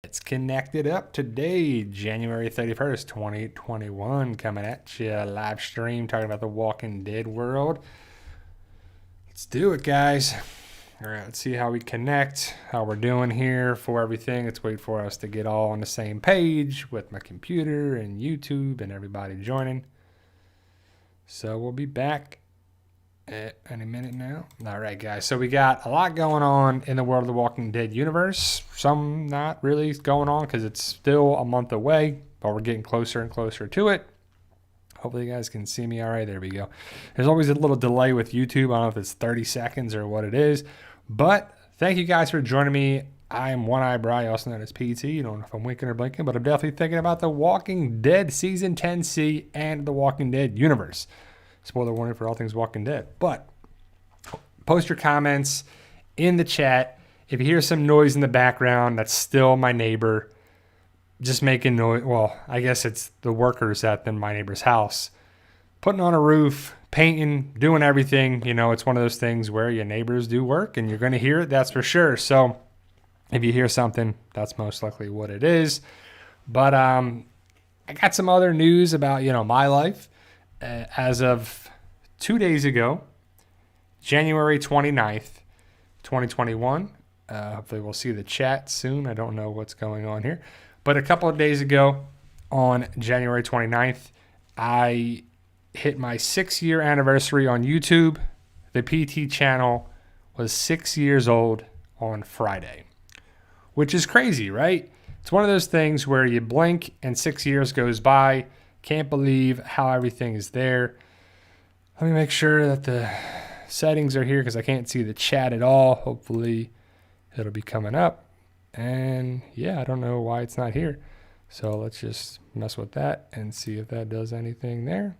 It's connected up today, January 31st, 2021, coming at you live stream talking about the Walking Dead world. Let's do it, guys. All right, let's see how we connect, how we're doing here for everything. Let's wait for us to get all on the same page with my computer and YouTube and everybody joining. So we'll be back any minute now. All right, guys. So we got a lot going on in the world of the Walking Dead universe. Some not really going on because it's still a month away, but we're getting closer and closer to it. Hopefully you guys can see me all right. There we go. There's always a little delay with YouTube. I don't know if it's 30 seconds or what it is, but thank you guys for joining me. I am One Eye Bri, also known as PT. You don't know if I'm winking or blinking, but I'm definitely thinking about the Walking Dead Season 10C and the Walking Dead universe. Spoiler warning for all things Walking Dead. But post your comments in the chat. If you hear some noise in the background, that's still my neighbor just making noise. Well, I guess it's the workers at my neighbor's house, putting on a roof, painting, doing everything. You know, it's one of those things where your neighbors do work and you're going to hear it, that's for sure. So if you hear something, that's most likely what it is. But I got some other news about, my life. As of 2 days ago, January 29th, 2021. Hopefully we'll see the chat soon. I don't know what's going on here. But a couple of days ago, on January 29th, I hit my 6-year anniversary on YouTube. The PT channel was 6 years old on Friday, which is crazy, right? It's one of those things where you blink and 6 years goes by. Can't believe how everything is there. Let me make sure that the settings are here because I can't see the chat at all. Hopefully it'll be coming up. And yeah, I don't know why it's not here. So let's just mess with that and see if that does anything there.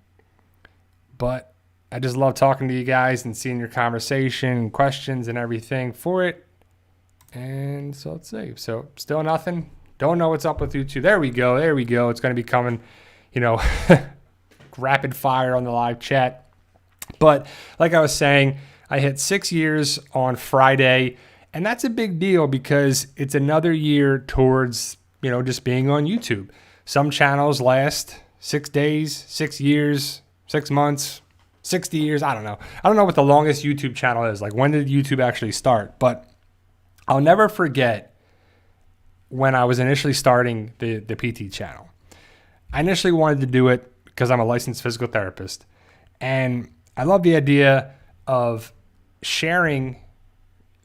But I just love talking to you guys and seeing your conversation and questions and everything for it. And so let's see. So still nothing. Don't know what's up with YouTube. There we go. There we go. It's going to be coming, rapid fire on the live chat. But like I was saying, I hit 6 years on Friday, and that's a big deal because it's another year towards, just being on YouTube. Some channels last 6 days, 6 years, 6 months, 60 years. I don't know. I don't know what the longest YouTube channel is. Like, when did YouTube actually start? But I'll never forget when I was initially starting the PT channel. I initially wanted to do it because I'm a licensed physical therapist. And I love the idea of sharing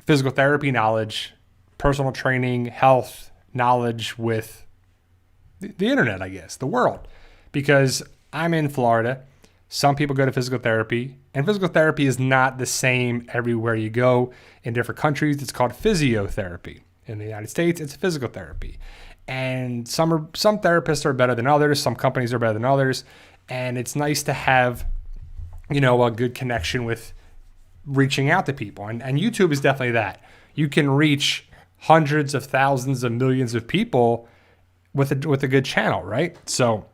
physical therapy knowledge, personal training, health knowledge with the internet, I guess, the world. Because I'm in Florida. Some people go to physical therapy, and physical therapy is not the same everywhere you go. In different countries, it's called physiotherapy. In the United States, it's physical therapy. And some therapists are better than others. Some companies are better than others. And it's nice to have, a good connection with reaching out to people. And YouTube is definitely that. You can reach hundreds of thousands of millions of people with a good channel, right? So,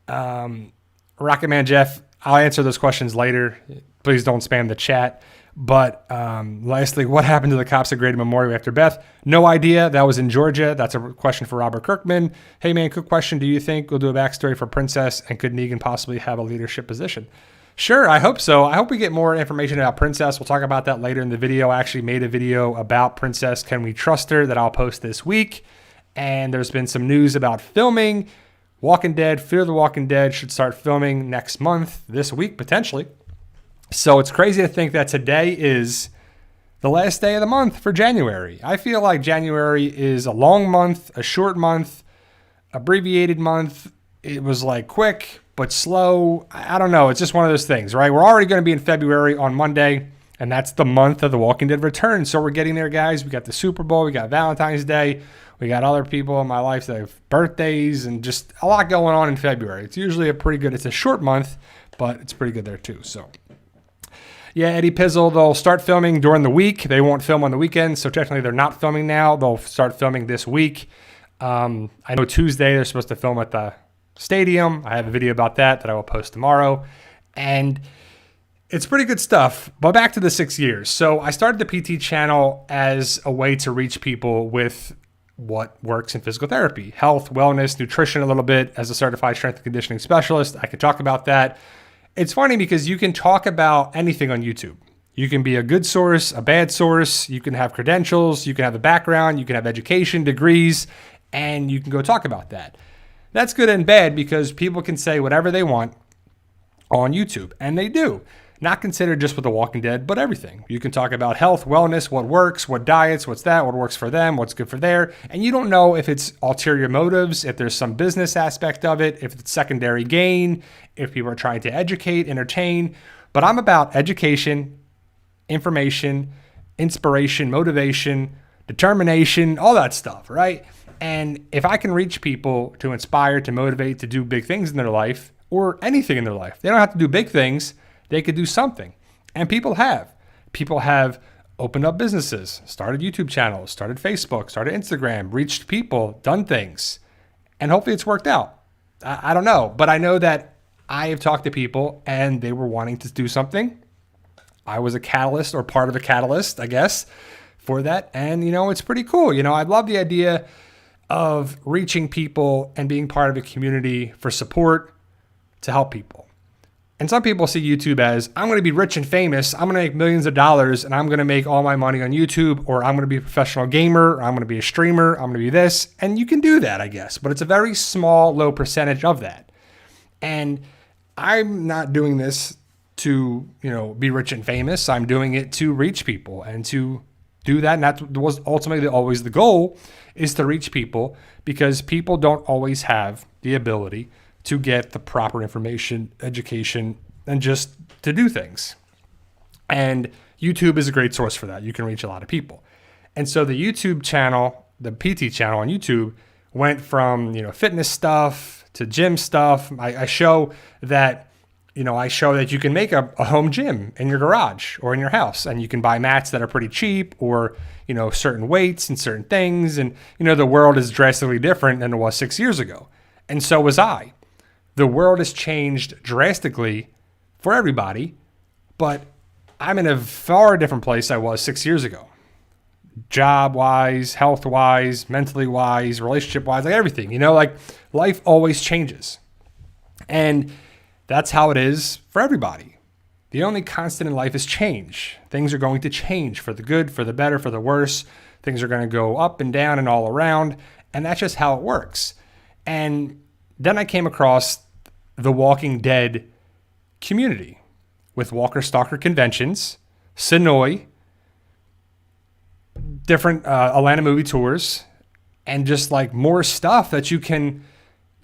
Rocket Man Jeff, I'll answer those questions later. Please don't spam the chat. But lastly, what happened to the cops at Grady Memorial after Beth? No idea. That was in Georgia. That's a question for Robert Kirkman. Hey, man, quick question. Do you think we'll do a backstory for Princess, and could Negan possibly have a leadership position? Sure, I hope so. I hope we get more information about Princess. We'll talk about that later in the video. I actually made a video about Princess, Can We Trust Her, that I'll post this week. And there's been some news about filming. Walking Dead, Fear the Walking Dead should start filming next month, this week, potentially. So it's crazy to think that today is the last day of the month for January. I feel like January is a long month, a short month, abbreviated month. It was like quick but slow. I don't know. It's just one of those things, right? We're already going to be in February on Monday, and that's the month of the Walking Dead return. So we're getting there, guys. We got the Super Bowl. We got Valentine's Day. We got other people in my life that have birthdays and just a lot going on in February. It's usually it's a short month, but it's pretty good there too. So yeah, Eddie Pizzle, they'll start filming during the week. They won't film on the weekends, so technically they're not filming now. They'll start filming this week. I know Tuesday they're supposed to film at the stadium. I have a video about that I will post tomorrow. And it's pretty good stuff. But back to the 6 years. So I started the PT channel as a way to reach people with what works in physical therapy, health, wellness, nutrition a little bit. As a certified strength and conditioning specialist, I could talk about that. It's funny because you can talk about anything on YouTube. You can be a good source, a bad source. You can have credentials. You can have a background. You can have education, degrees, and you can go talk about that. That's good and bad because people can say whatever they want on YouTube, and they do. Not considered just with The Walking Dead, but everything. You can talk about health, wellness, what works, what diets, what's that, what works for them, what's good for there. And you don't know if it's ulterior motives, if there's some business aspect of it, if it's secondary gain, if people are trying to educate, entertain. But I'm about education, information, inspiration, motivation, determination, all that stuff, right? And if I can reach people to inspire, to motivate, to do big things in their life or anything in their life, they don't have to do big things. They could do something. And people have. People have opened up businesses, started YouTube channels, started Facebook, started Instagram, reached people, done things. And hopefully it's worked out. I don't know. But I know that I have talked to people and they were wanting to do something. I was a catalyst or part of a catalyst, I guess, for that. And, it's pretty cool. I love the idea of reaching people and being part of a community for support to help people. And some people see YouTube as, I'm going to be rich and famous, I'm going to make millions of dollars, and I'm going to make all my money on YouTube, or I'm going to be a professional gamer, or I'm going to be a streamer, I'm going to be this. And you can do that, I guess, but it's a very small, low percentage of that. And I'm not doing this to, be rich and famous. I'm doing it to reach people and to do that. And that was ultimately always the goal, is to reach people, because people don't always have the ability to get the proper information, education, and just to do things. And YouTube is a great source for that. You can reach a lot of people. And so the YouTube channel, the PT channel on YouTube, went from, fitness stuff to gym stuff. I show that you can make a home gym in your garage or in your house, and you can buy mats that are pretty cheap, or, certain weights and certain things. And, the world is drastically different than it was 6 years ago. And so was I. The world has changed drastically for everybody, but I'm in a far different place I was 6 years ago. Job-wise, health-wise, mentally-wise, relationship-wise, like everything. Life always changes. And that's how it is for everybody. The only constant in life is change. Things are going to change for the good, for the better, for the worse. Things are going to go up and down and all around, and that's just how it works. And then I came across the Walking Dead community with Walker Stalker conventions, Sonoy, different Atlanta movie tours, and just like more stuff that you can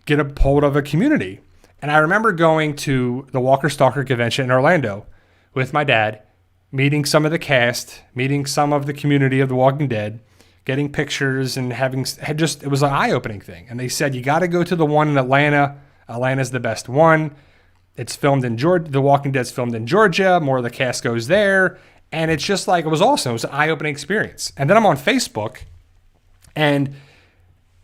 get a hold of a community. And I remember going to the Walker Stalker convention in Orlando with my dad, meeting some of the cast, meeting some of the community of The Walking Dead, getting pictures and it was an eye-opening thing. And they said, you got to go to the one in Atlanta. Atlanta's the best one. It's filmed in Georgia. The Walking Dead's filmed in Georgia. More of the cast goes there. And it's just like, it was awesome. It was an eye-opening experience. And then I'm on Facebook, and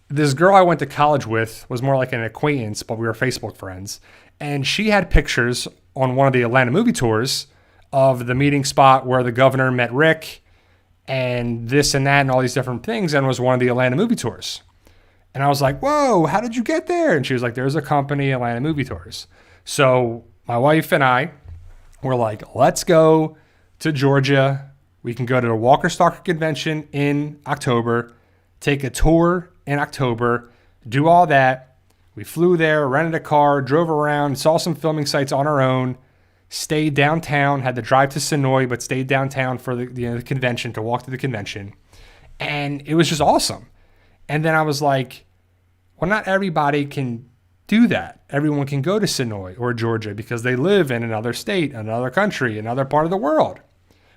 this girl I went to college with was more like an acquaintance, but we were Facebook friends. And she had pictures on one of the Atlanta movie tours of the meeting spot where the governor met Rick and this and that and all these different things, and it was one of the Atlanta movie tours. And I was like, whoa, how did you get there? And she was like, there's a company, Atlanta Movie Tours. So my wife and I were like, let's go to Georgia. We can go to the Walker Stalker convention in October, take a tour in October, do all that. We flew there, rented a car, drove around, saw some filming sites on our own, stayed downtown, had to drive to Sonoy, but stayed downtown for the convention, to walk to the convention. And it was just awesome. And then I was like, well, not everybody can do that. Everyone can go to Sonoy or Georgia because they live in another state, another country, another part of the world.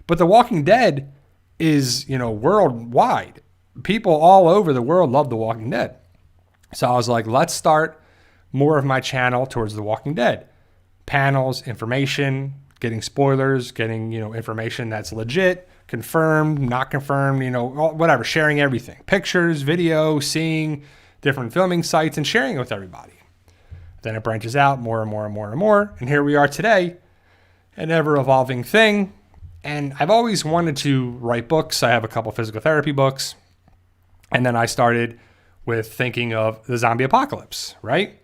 But The Walking Dead is, worldwide. People all over the world love The Walking Dead. So I was like, let's start more of my channel towards The Walking Dead. Panels, information, getting spoilers, getting, information that's legit, confirmed, not confirmed, whatever, sharing everything. Pictures, video, seeing different filming sites, and sharing it with everybody. Then it branches out more and more and more and more. And here we are today, an ever-evolving thing. And I've always wanted to write books. I have a couple physical therapy books. And then I started with thinking of the zombie apocalypse, right?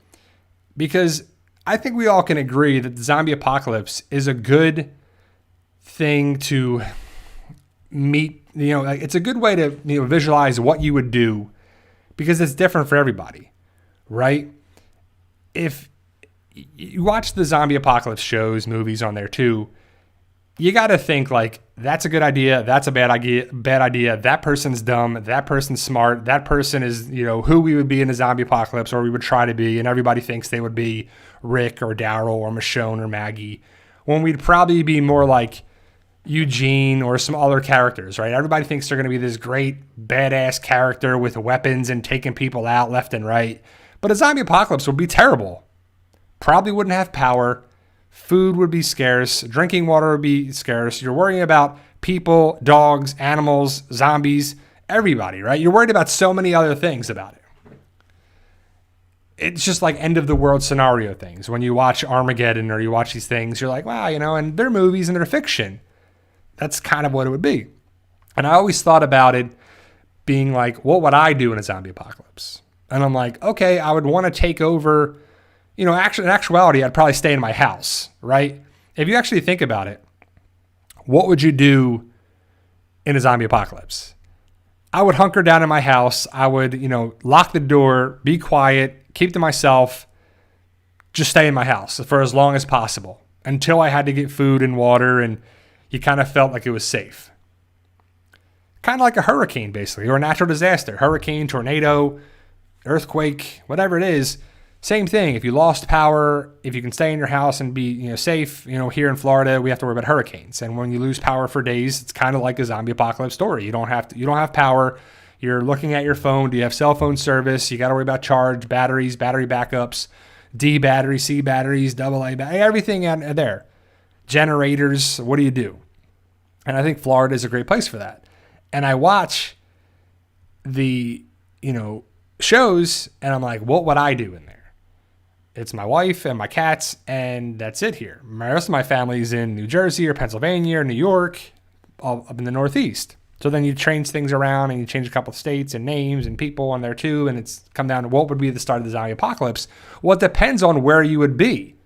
Because I think we all can agree that the zombie apocalypse is a good thing to meet, it's a good way to visualize what you would do, because it's different for everybody, right? If you watch the zombie apocalypse shows, movies on there too, you got to think like, that's a good idea, that's a bad idea, that person's dumb, that person's smart, that person is, who we would be in the zombie apocalypse, or we would try to be, and everybody thinks they would be Rick or Daryl or Michonne or Maggie, when we'd probably be more like Eugene or some other characters, right? Everybody thinks they're going to be this great badass character with weapons and taking people out left and right. But a zombie apocalypse would be terrible. Probably wouldn't have power. Food would be scarce. Drinking water would be scarce. You're worrying about people, dogs, animals, zombies, everybody, right? You're worried about so many other things about it. It's just like end of the world scenario things. When you watch Armageddon or you watch these things, you're like, wow, and they're movies and they're fiction. That's kind of what it would be. And I always thought about it being like, what would I do in a zombie apocalypse? And I'm like, okay, I would want to take over, actually, in actuality, I'd probably stay in my house, right? If you actually think about it, what would you do in a zombie apocalypse? I would hunker down in my house. I would, lock the door, be quiet, keep to myself, just stay in my house for as long as possible until I had to get food and water, and you kind of felt like it was safe. Kind of like a hurricane, basically, or a natural disaster. Hurricane, tornado, earthquake, whatever it is, same thing. If you lost power, if you can stay in your house and be safe, here in Florida, we have to worry about hurricanes. And when you lose power for days, it's kind of like a zombie apocalypse story. You don't have power. You're looking at your phone. Do you have cell phone service? You got to worry about charge, batteries, battery backups, D batteries, C batteries, AA batteries, everything out there. Generators, what do you do? And I think Florida is a great place for that. And I watch the, shows, and I'm like, what would I do in there? It's my wife and my cats, and that's it here. The rest of my family's in New Jersey or Pennsylvania or New York, all up in the Northeast. So then you change things around and you change a couple of states and names and people on there too, and it's come down to what would be the start of the zombie apocalypse. Well, it depends on where you would be.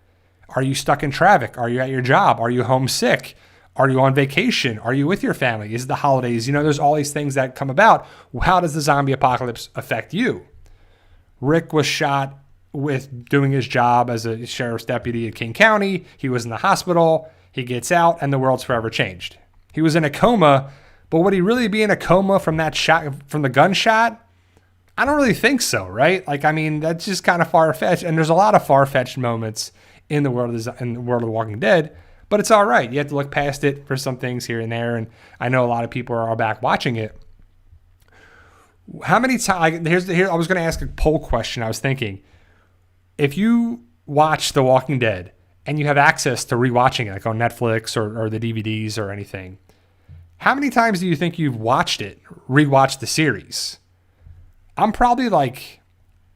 Are you stuck in traffic? Are you at your job? Are you homesick? Are you on vacation? Are you with your family? Is it the holidays? There's all these things that come about. How does the zombie apocalypse affect you? Rick was shot with doing his job as a sheriff's deputy at King County. He was in the hospital. He gets out, and the world's forever changed. He was in a coma, but would he really be in a coma from that shot, from the gunshot? I don't really think so, right? That's just kind of far-fetched, and there's a lot of far-fetched moments in the world of The Walking Dead. But it's all right. You have to look past it for some things here and there. And I know a lot of people are back watching it. How many times? I was going to ask a poll question. I was thinking, if you watch The Walking Dead and you have access to rewatching it, like on Netflix or the DVDs or anything, how many times do you think you've rewatched the series? I'm probably like,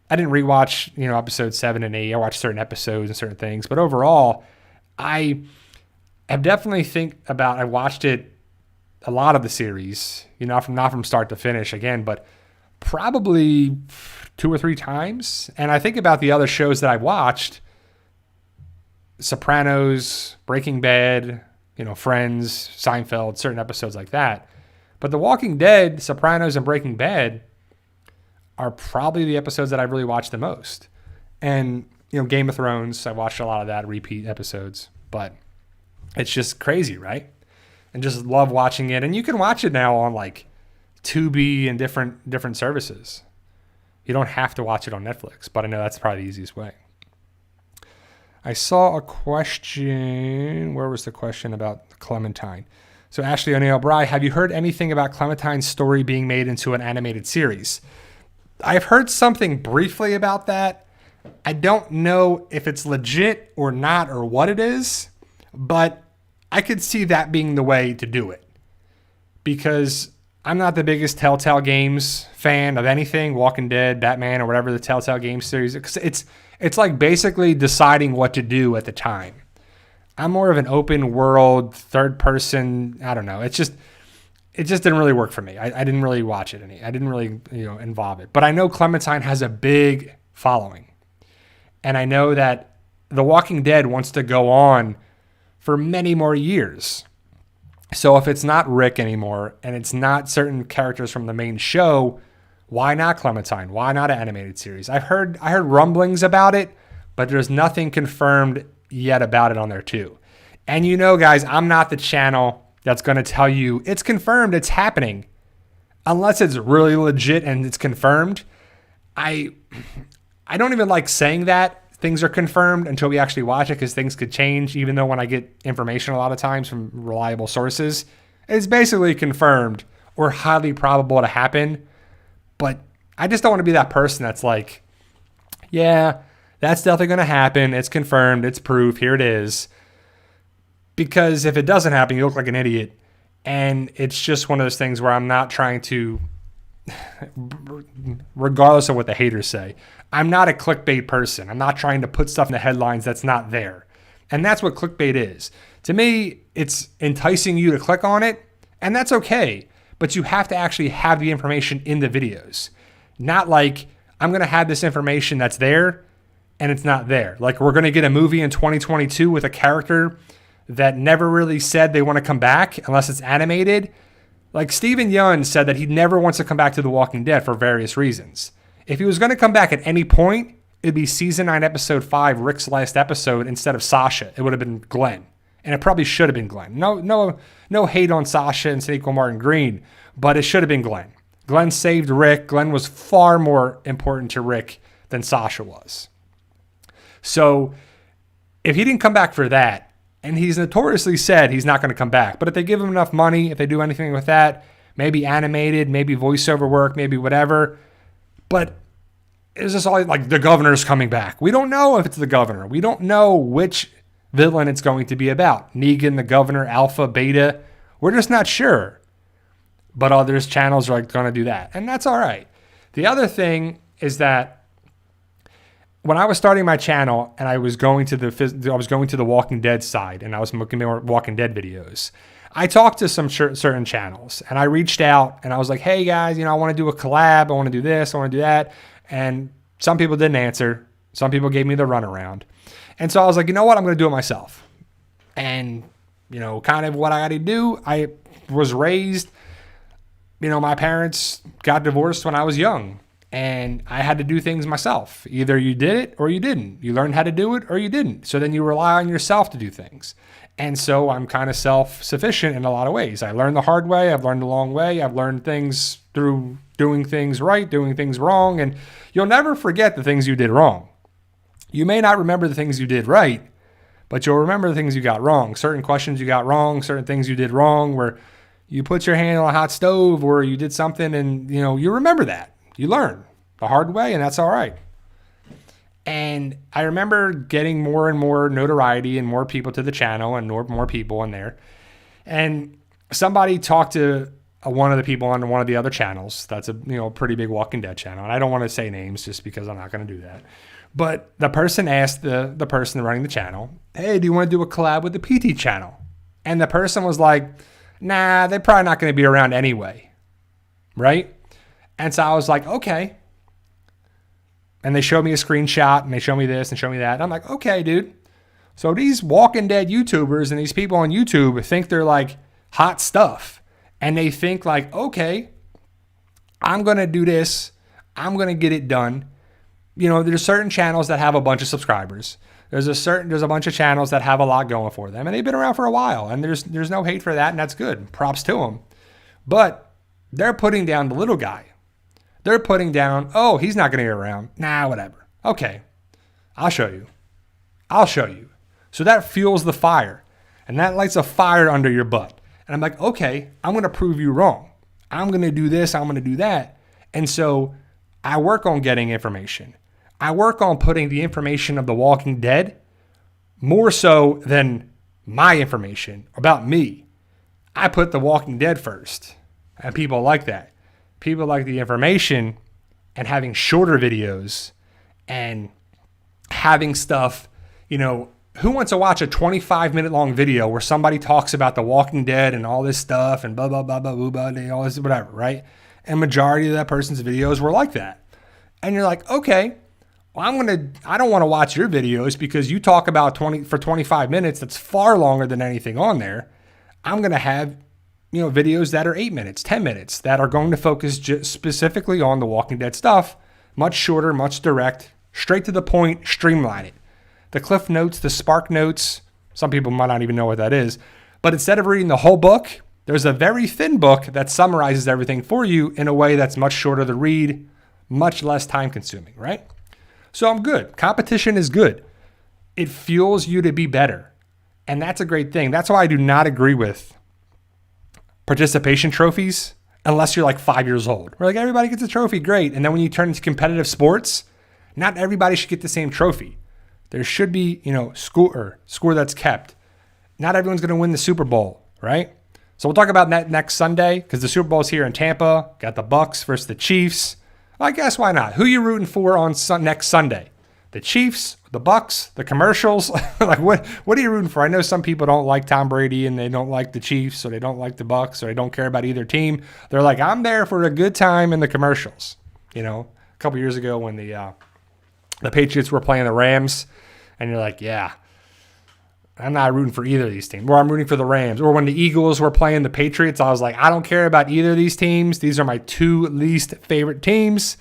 I didn't rewatch, episodes 7 and 8. I watched certain episodes and certain things. But overall, I definitely I watched it, a lot of the series, not from start to finish again, but probably 2 or 3 times. And I think about the other shows that I've watched, Sopranos, Breaking Bad, Friends, Seinfeld, certain episodes like that. But The Walking Dead, Sopranos, and Breaking Bad are probably the episodes that I've really watched the most. And, Game of Thrones, I watched a lot of that, repeat episodes. But it's just crazy, right? And just love watching it. And you can watch it now on like Tubi and different services. You don't have to watch it on Netflix, but I know that's probably the easiest way. I saw a question. Where was the question about Clementine? So Ashley O'Neill Bry, have you heard anything about Clementine's story being made into an animated series? I've heard something briefly about that. I don't know if it's legit or not or what it is, but I could see that being the way to do it. Because I'm not the biggest Telltale Games fan of anything, Walking Dead, Batman, or whatever the Telltale Games series. It's like basically deciding what to do at the time. I'm more of an open world, third person, I don't know. It's just, it just didn't really work for me. I didn't really watch it I didn't really, involve it. But I know Clementine has a big following. And I know that The Walking Dead wants to go on for many more years. So if it's not Rick anymore and it's not certain characters from the main show, why not Clementine? Why not an animated series? I heard rumblings about it, but there's nothing confirmed yet about it on there too. And guys, I'm not the channel that's going to tell you it's confirmed, it's happening. Unless it's really legit and it's confirmed. I don't even like saying that things are confirmed until we actually watch it, because things could change, even though when I get information a lot of times from reliable sources, it's basically confirmed or highly probable to happen. But I just don't want to be that person that's like, yeah, that's definitely going to happen. It's confirmed. It's proof. Here it is. Because if it doesn't happen, you look like an idiot. And it's just one of those things where I'm not trying to, regardless of what the haters say, I'm not a clickbait person. I'm not trying to put stuff in the headlines that's not there. And that's what clickbait is. To me, it's enticing you to click on it, and that's okay. But you have to actually have the information in the videos. Not like, I'm going to have this information that's there, and it's not there. Like, we're going to get a movie in 2022 with a character that never really said they want to come back unless it's animated. Like, Steven Yeun said that he never wants to come back to The Walking Dead for various reasons. If he was going to come back at any point, it'd be season 9, episode 5, Rick's last episode, instead of Sasha. It would have been Glenn. And it probably should have been Glenn. No hate on Sasha and Saquon Martin Green, but it should have been Glenn. Glenn saved Rick. Glenn was far more important to Rick than Sasha was. So if he didn't come back for that, and he's notoriously said he's not going to come back, but if they give him enough money, if they do anything with that, maybe animated, maybe voiceover work, maybe whatever. But is this all like the governor's coming back? We don't know if it's the governor. We don't know which villain it's going to be about. Negan, the governor, Alpha, Beta. We're just not sure. But others channels are going to do that. And that's all right. The other thing is that when I was starting my channel and I was going to the Walking Dead side and I was making more Walking Dead videos, I talked to some certain channels and I reached out and I was like, hey guys, I want to do a collab. I want to do this. I want to do that. And some people didn't answer. Some people gave me the runaround. And so I was like, you know what? I'm going to do it myself. And, kind of what I got to do. I was raised, my parents got divorced when I was young. And I had to do things myself. Either you did it or you didn't. You learned how to do it or you didn't. So then you rely on yourself to do things. And so I'm kind of self-sufficient in a lot of ways. I learned the hard way. I've learned the long way. I've learned things through doing things right, doing things wrong. And you'll never forget the things you did wrong. You may not remember the things you did right, but you'll remember the things you got wrong. Certain questions you got wrong, certain things you did wrong, where you put your hand on a hot stove or you did something and, you remember that. You learn the hard way, and that's all right. And I remember getting more and more notoriety and more people to the channel and more people in there. And somebody talked to one of the people on one of the other channels. That's a pretty big Walking Dead channel. And I don't want to say names just because I'm not going to do that. But the person asked the person running the channel, hey, do you want to do a collab with the PT channel? And the person was like, nah, they're probably not going to be around anyway. Right? And so I was like, okay. And they showed me a screenshot and they showed me this and showed me that. And I'm like, okay, dude. So these Walking Dead YouTubers and these people on YouTube think they're like hot stuff. And they think like, okay, I'm going to do this. I'm going to get it done. There's certain channels that have a bunch of subscribers. There's a bunch of channels that have a lot going for them. And they've been around for a while. And there's no hate for that. And that's good. Props to them. But they're putting down the little guy. They're putting down, oh, he's not going to get around. Nah, whatever. Okay, I'll show you. So that fuels the fire. And that lights a fire under your butt. And I'm like, okay, I'm going to prove you wrong. I'm going to do this. I'm going to do that. And so I work on getting information. I work on putting the information of The Walking Dead more so than my information about me. I put The Walking Dead first. And people like that. People like the information and having shorter videos and having stuff, who wants to watch a 25-minute long video where somebody talks about The Walking Dead and all this stuff and blah, blah, blah, blah, blah, blah, and all this, whatever, right? And majority of that person's videos were like that. And you're like, okay, well, I don't want to watch your videos because you talk about 25 minutes. That's far longer than anything on there. I'm going to have, videos that are 8 minutes, 10 minutes that are going to focus specifically on The Walking Dead stuff. Much shorter, much direct, straight to the point, streamline it. The Cliff Notes, the Spark Notes, some people might not even know what that is. But instead of reading the whole book, there's a very thin book that summarizes everything for you in a way that's much shorter to read, much less time consuming, right? So I'm good. Competition is good. It fuels you to be better. And that's a great thing. That's why I do not agree with participation trophies unless you're like 5 years old. We're like, everybody gets a trophy, great. And then when you turn into competitive sports, not everybody should get the same trophy. There should be, score that's kept. Not everyone's going to win the Super Bowl, right? So we'll talk about that next Sunday because the Super Bowl's here in Tampa. Got the Bucks versus the Chiefs. Well, I guess why not? Who you rooting for on next Sunday? The Chiefs, the Bucks, the commercials? Like what are you rooting for? I know some people don't like Tom Brady and they don't like the Chiefs or they don't like the Bucks or they don't care about either team. They're like, I'm there for a good time in the commercials. A couple years ago when the Patriots were playing the Rams, and you're like, yeah, I'm not rooting for either of these teams. Or I'm rooting for the Rams. Or when the Eagles were playing the Patriots, I was like, I don't care about either of these teams. These are my two least favorite teams.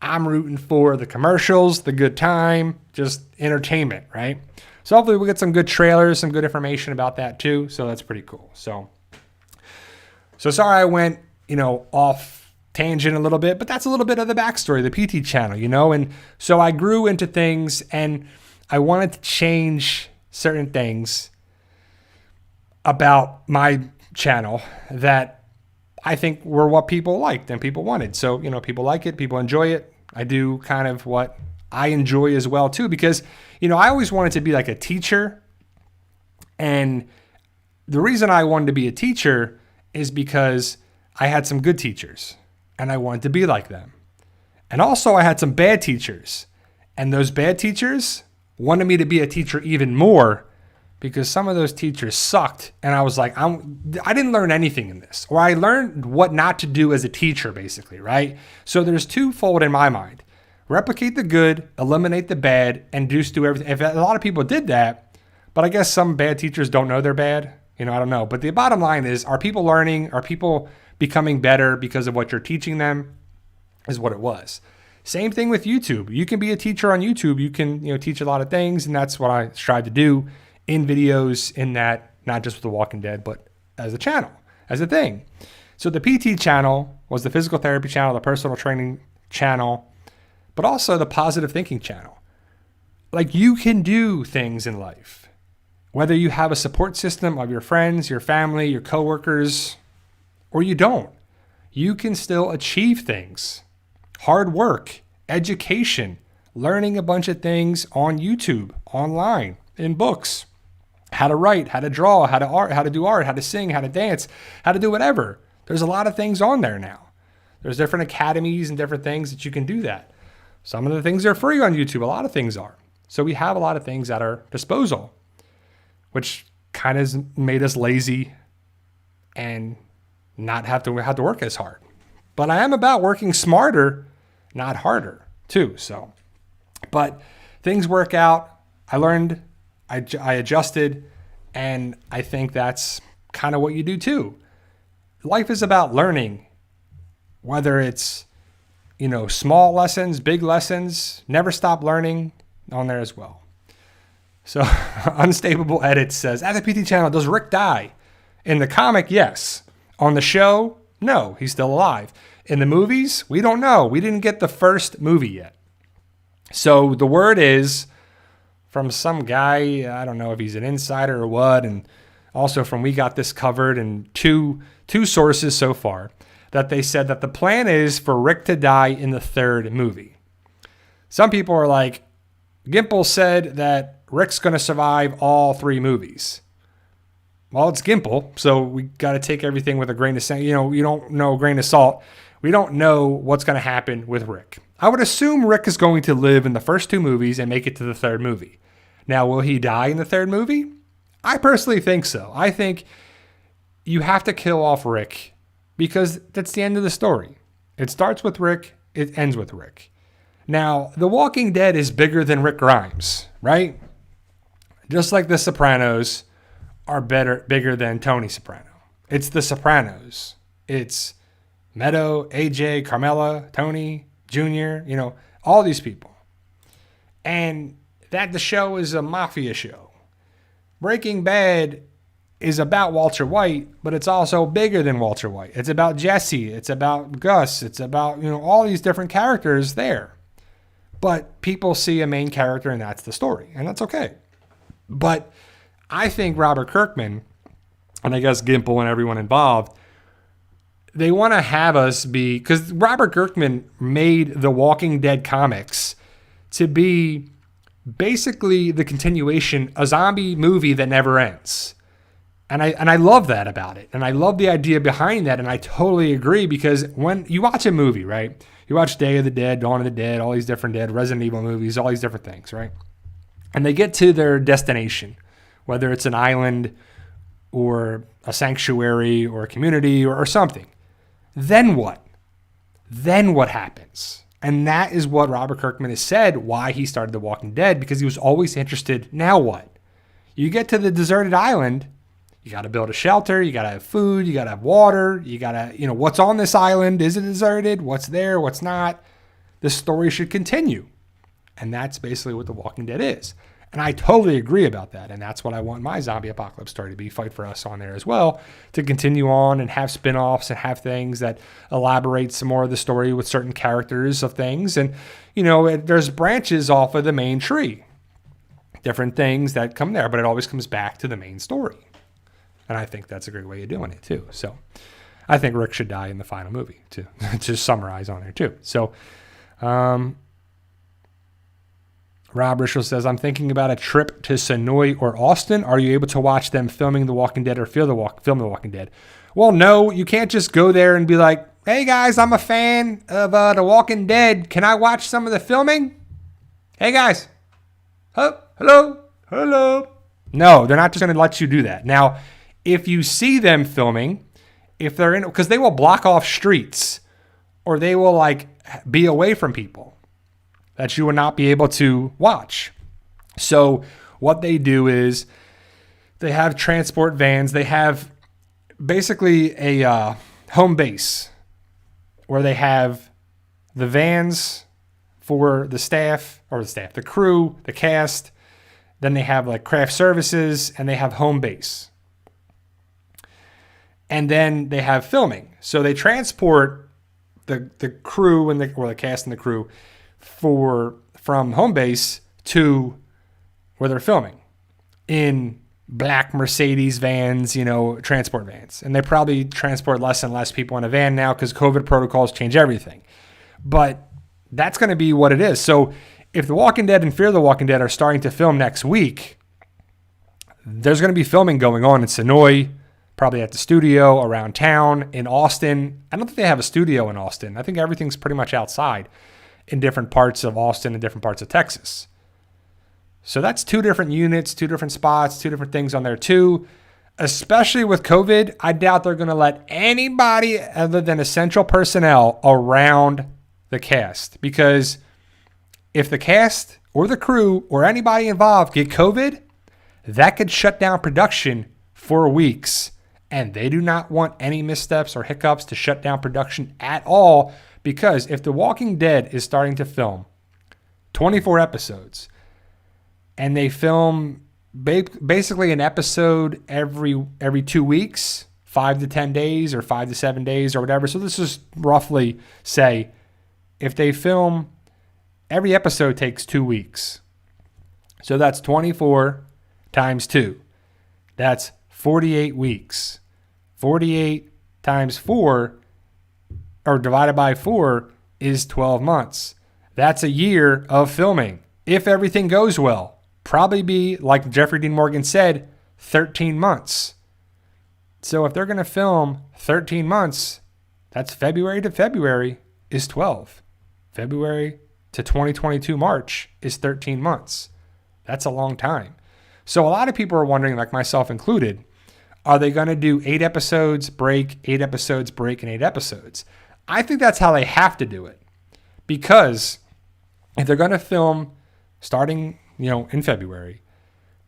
I'm rooting for the commercials, the good time, just entertainment, right? So hopefully we'll get some good trailers, some good information about that too. So that's pretty cool. So sorry I went, off tangent a little bit, but that's a little bit of the backstory, the PT channel, and so I grew into things and I wanted to change certain things about my channel that I think were what people liked and people wanted. So, people like it, people enjoy it. I do kind of what I enjoy as well too, because, I always wanted to be like a teacher. And the reason I wanted to be a teacher is because I had some good teachers and I wanted to be like them. And also I had some bad teachers, and those bad teachers wanted me to be a teacher even more because some of those teachers sucked. And I was like, I didn't learn anything in this, or I learned what not to do as a teacher, basically, right? So there's twofold in my mind. Replicate the good, eliminate the bad, and just do everything. If a lot of people did that, but I guess some bad teachers don't know they're bad. I don't know. But the bottom line is, are people learning? Are people becoming better because of what you're teaching them? Is what it was. Same thing with YouTube. You can be a teacher on YouTube. You can, teach a lot of things, and that's what I strive to do in videos, in that, not just with The Walking Dead, but as a channel, as a thing. So the PT channel was the physical therapy channel, the personal training channel, but also the positive thinking channel. Like, you can do things in life, whether you have a support system of your friends, your family, your coworkers, or you don't. You can still achieve things. Hard work, education, learning a bunch of things on YouTube, online, in books, how to write, how to draw, how to do art, how to sing, how to dance, how to do whatever. There's a lot of things on there now. There's different academies and different things that you can do that. Some of the things are free on YouTube. A lot of things are. So we have a lot of things at our disposal, which kind of made us lazy and not have to work as hard. But I am about working smarter, not harder, too. So, but things work out. I learned, I adjusted, and I think that's kind of what you do too. Life is about learning, whether it's, small lessons, big lessons. Never stop learning on there as well. So Unstable Edits says, at the PT channel, does Rick die? In the comic, yes. On the show, no, he's still alive. In the movies, we don't know. We didn't get the first movie yet. So the word is from some guy, I don't know if he's an insider or what, and also from We Got This Covered, and two sources so far, that they said that the plan is for Rick to die in the third movie. Some people are like, Gimple said that Rick's going to survive all three movies. Well, it's Gimple, so we got to take everything with a grain of salt. You don't know a grain of salt. We don't know what's going to happen with Rick. I would assume Rick is going to live in the first two movies and make it to the third movie. Now, will he die in the third movie? I personally think so. I think you have to kill off Rick because that's the end of the story. It starts with Rick, it ends with Rick. Now, The Walking Dead is bigger than Rick Grimes, right? Just like The Sopranos are bigger than Tony Soprano. It's The Sopranos. It's Meadow, AJ, Carmela, Tony, Jr., all these people. And that the show is a mafia show. Breaking Bad is about Walter White, but it's also bigger than Walter White. It's about Jesse. It's about Gus. It's about, all these different characters there. But people see a main character and that's the story. And that's okay. But I think Robert Kirkman, and I guess Gimple and everyone involved, they want to have us be, because Robert Kirkman made the Walking Dead comics to be basically the continuation, a zombie movie that never ends. And I love that about it. And I love the idea behind that. And I totally agree, because when you watch a movie, right? You watch Day of the Dead, Dawn of the Dead, all these different Dead, Resident Evil movies, all these different things, right? And they get to their destination, whether it's an island or a sanctuary or a community or something. Then what? Then what happens? And that is what Robert Kirkman has said why he started The Walking Dead, because he was always interested. Now what? You get to the deserted island, you got to build a shelter, you got to have food, you got to have water, you got to, what's on this island? Is it deserted? What's there? What's not? The story should continue. And that's basically what The Walking Dead is. And I totally agree about that. And that's what I want my zombie apocalypse story to be, Fight for Us on there as well, to continue on and have spin-offs and have things that elaborate some more of the story with certain characters of things. And, there's branches off of the main tree, different things that come there, but it always comes back to the main story. And I think that's a great way of doing it too. So I think Rick should die in the final movie to summarize on there too. So, Rob Rishel says, I'm thinking about a trip to Sonoy or Austin. Are you able to watch them filming The Walking Dead or film The Walking Dead? Well, no, you can't just go there and be like, hey guys, I'm a fan of The Walking Dead. Can I watch some of the filming? Hey guys. Hello. No, they're not just going to let you do that. Now, if you see them filming, if they're in, because they will block off streets or they will be away from people that you will not be able to watch. So what they do is they have transport vans. They have basically a home base where they have the vans for the the crew, the cast. Then they have craft services and they have home base. And then they have filming. So they transport the crew or the cast and the crew from home base to where they're filming in black Mercedes vans, transport vans. And they probably transport less and less people in a van now because COVID protocols change everything. But that's going to be what it is. So if The Walking Dead and Fear the Walking Dead are starting to film next week, there's going to be filming going on in Sonoy, probably at the studio, around town, in Austin. I don't think they have a studio in Austin. I think everything's pretty much outside in different parts of Austin and different parts of Texas. So that's 2 different units, 2 different spots, 2 different things on there too. Especially with COVID, I doubt they're going to let anybody other than essential personnel around the cast. Because if the cast or the crew or anybody involved get COVID, that could shut down production for weeks. And they do not want any missteps or hiccups to shut down production at all. Because if The Walking Dead is starting to film 24 episodes and they film basically an episode every 2 weeks, 5 to 10 days or 5 to 7 days or whatever. So this is roughly say if they film every episode takes 2 weeks. So that's 24 times 2. That's 48 weeks. 48 times 4 or divided by 4 is 12 months. That's a year of filming. If everything goes well, probably be, like Jeffrey Dean Morgan said, 13 months. So if they're going to film 13 months, that's February to February is 12. February to 2022 March is 13 months. That's a long time. So a lot of people are wondering, like myself included, are they going to do 8 episodes, break, 8 episodes, break, and 8 episodes? I think that's how they have to do it. Because if they're going to film starting, in February,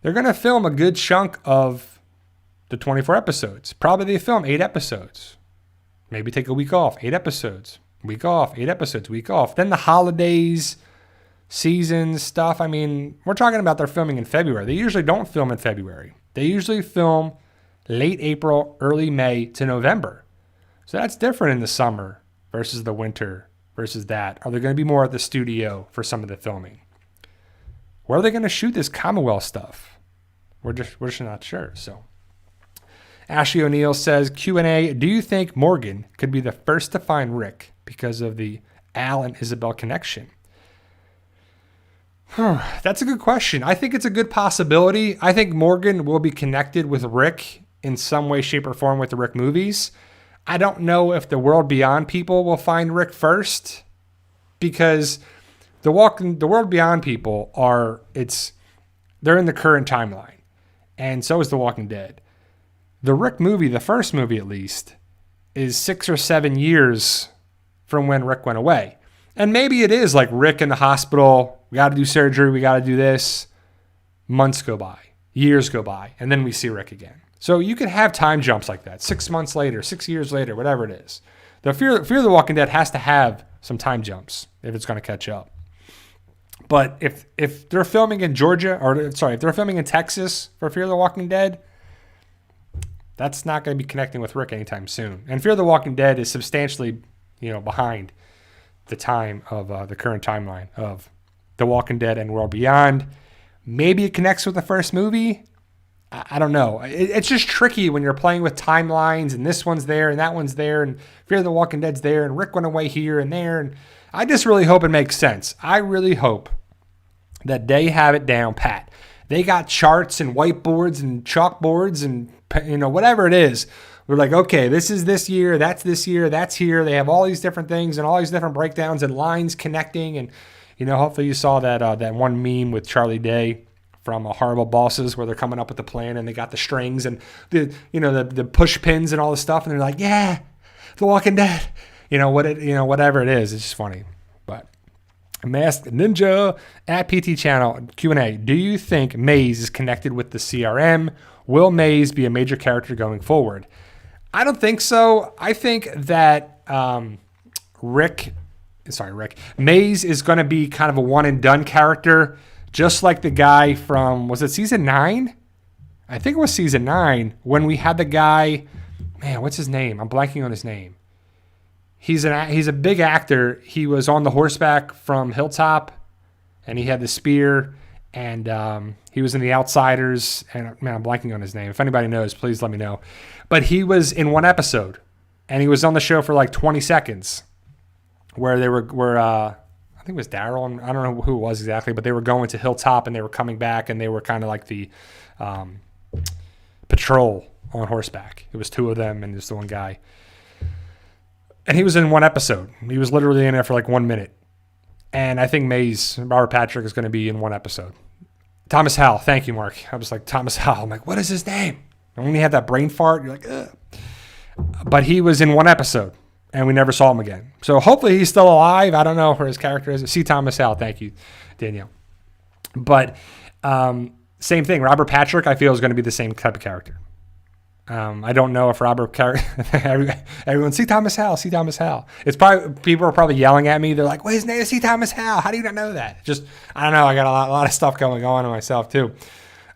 they're going to film a good chunk of the 24 episodes. Probably they film 8 episodes. Maybe take a week off, 8 episodes. Week off, 8 episodes, week off. Then the holidays, seasons, stuff. I mean, we're talking about they're filming in February. They usually don't film in February. They usually film late April, early May to November. So that's different in the summer versus the winter versus that. Are they going to be more at the studio for some of the filming? Where are they going to shoot this Commonwealth stuff? We're just not sure. So Ashley O'Neill says, Q&A, do you think Morgan could be the first to find Rick because of the Al and Isabel connection? That's a good question. I think it's a good possibility. I think Morgan will be connected with Rick in some way, shape, or form with the Rick movies. I don't know if the World Beyond people will find Rick first, because the World Beyond people they're in the current timeline, and so is The Walking Dead. The Rick movie, the first movie at least, is 6 or 7 years from when Rick went away. And maybe it is like Rick in the hospital, we got to do surgery, we got to do this. Months go by, years go by, and then we see Rick again. So you could have time jumps like that, 6 months later, 6 years later, whatever it is. The Fear of the Walking Dead has to have some time jumps if it's going to catch up. But if they're filming in Georgia, if they're filming in Texas for Fear of the Walking Dead, that's not going to be connecting with Rick anytime soon. And Fear of the Walking Dead is substantially, behind the time of the current timeline of The Walking Dead and World Beyond. Maybe it connects with the first movie. I don't know. It's just tricky when you're playing with timelines and this one's there and that one's there and Fear of the Walking Dead's there and Rick went away here and there. And I just really hope it makes sense. I really hope that they have it down pat. They got charts and whiteboards and chalkboards and, whatever it is. We're like, okay, this is this year, that's here. They have all these different things and all these different breakdowns and lines connecting. And, hopefully you saw that one meme with Charlie Day from Horrible Bosses where they're coming up with the plan and they got the strings and the push pins and all the stuff. And they're like, yeah, The Walking Dead, whatever it is. It's just funny. But Masked Ninja at PT Channel Q&A. Do you think Maze is connected with the CRM? Will Maze be a major character going forward? I don't think so. I think that Maze is going to be kind of a one and done character, just like the guy from, was it season 9? I think it was season 9 when we had the guy, man, what's his name? I'm blanking on his name. He's a big actor. He was on the horseback from Hilltop, and he had the spear, and he was in The Outsiders, and man, I'm blanking on his name. If anybody knows, please let me know. But he was in one episode, and he was on the show for like 20 seconds, where they were I think it was Daryl, and I don't know who it was exactly, but they were going to Hilltop, and they were coming back, and they were kind of like the patrol on horseback. It was 2 of them, and just the one guy. And he was in one episode. He was literally in there for like 1 minute. And I think Robert Patrick is going to be in one episode. Thomas Howell. Thank you, Mark. I was like, Thomas Howell. I'm like, what is his name? And when you have that brain fart, you're like, ugh. But he was in one episode, and we never saw him again. So hopefully he's still alive. I don't know where his character is. C. Thomas Howell. Thank you, Danielle. But same thing. Robert Patrick, I feel, is going to be the same type of character. I don't know if everyone, C. Thomas Howell. It's probably, people are probably yelling at me. They're like, well, his name is C. Thomas Howell. How do you not know that? Just, I don't know. I got a lot of stuff going on in myself too.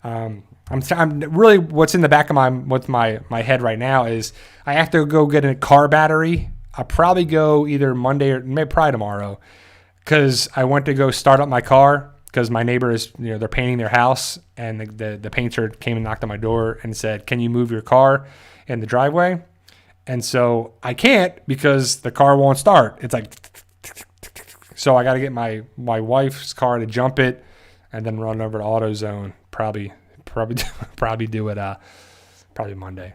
I'm really, what's in the back of my head right now is I have to go get a car battery. I'll probably go either Monday or maybe probably tomorrow, because I went to go start up my car because my neighbor is, they're painting their house, and the painter came and knocked on my door and said, can you move your car in the driveway? And so I can't, because the car won't start. It's like, so I got to get my wife's car to jump it and then run over to AutoZone. Probably do it probably Monday.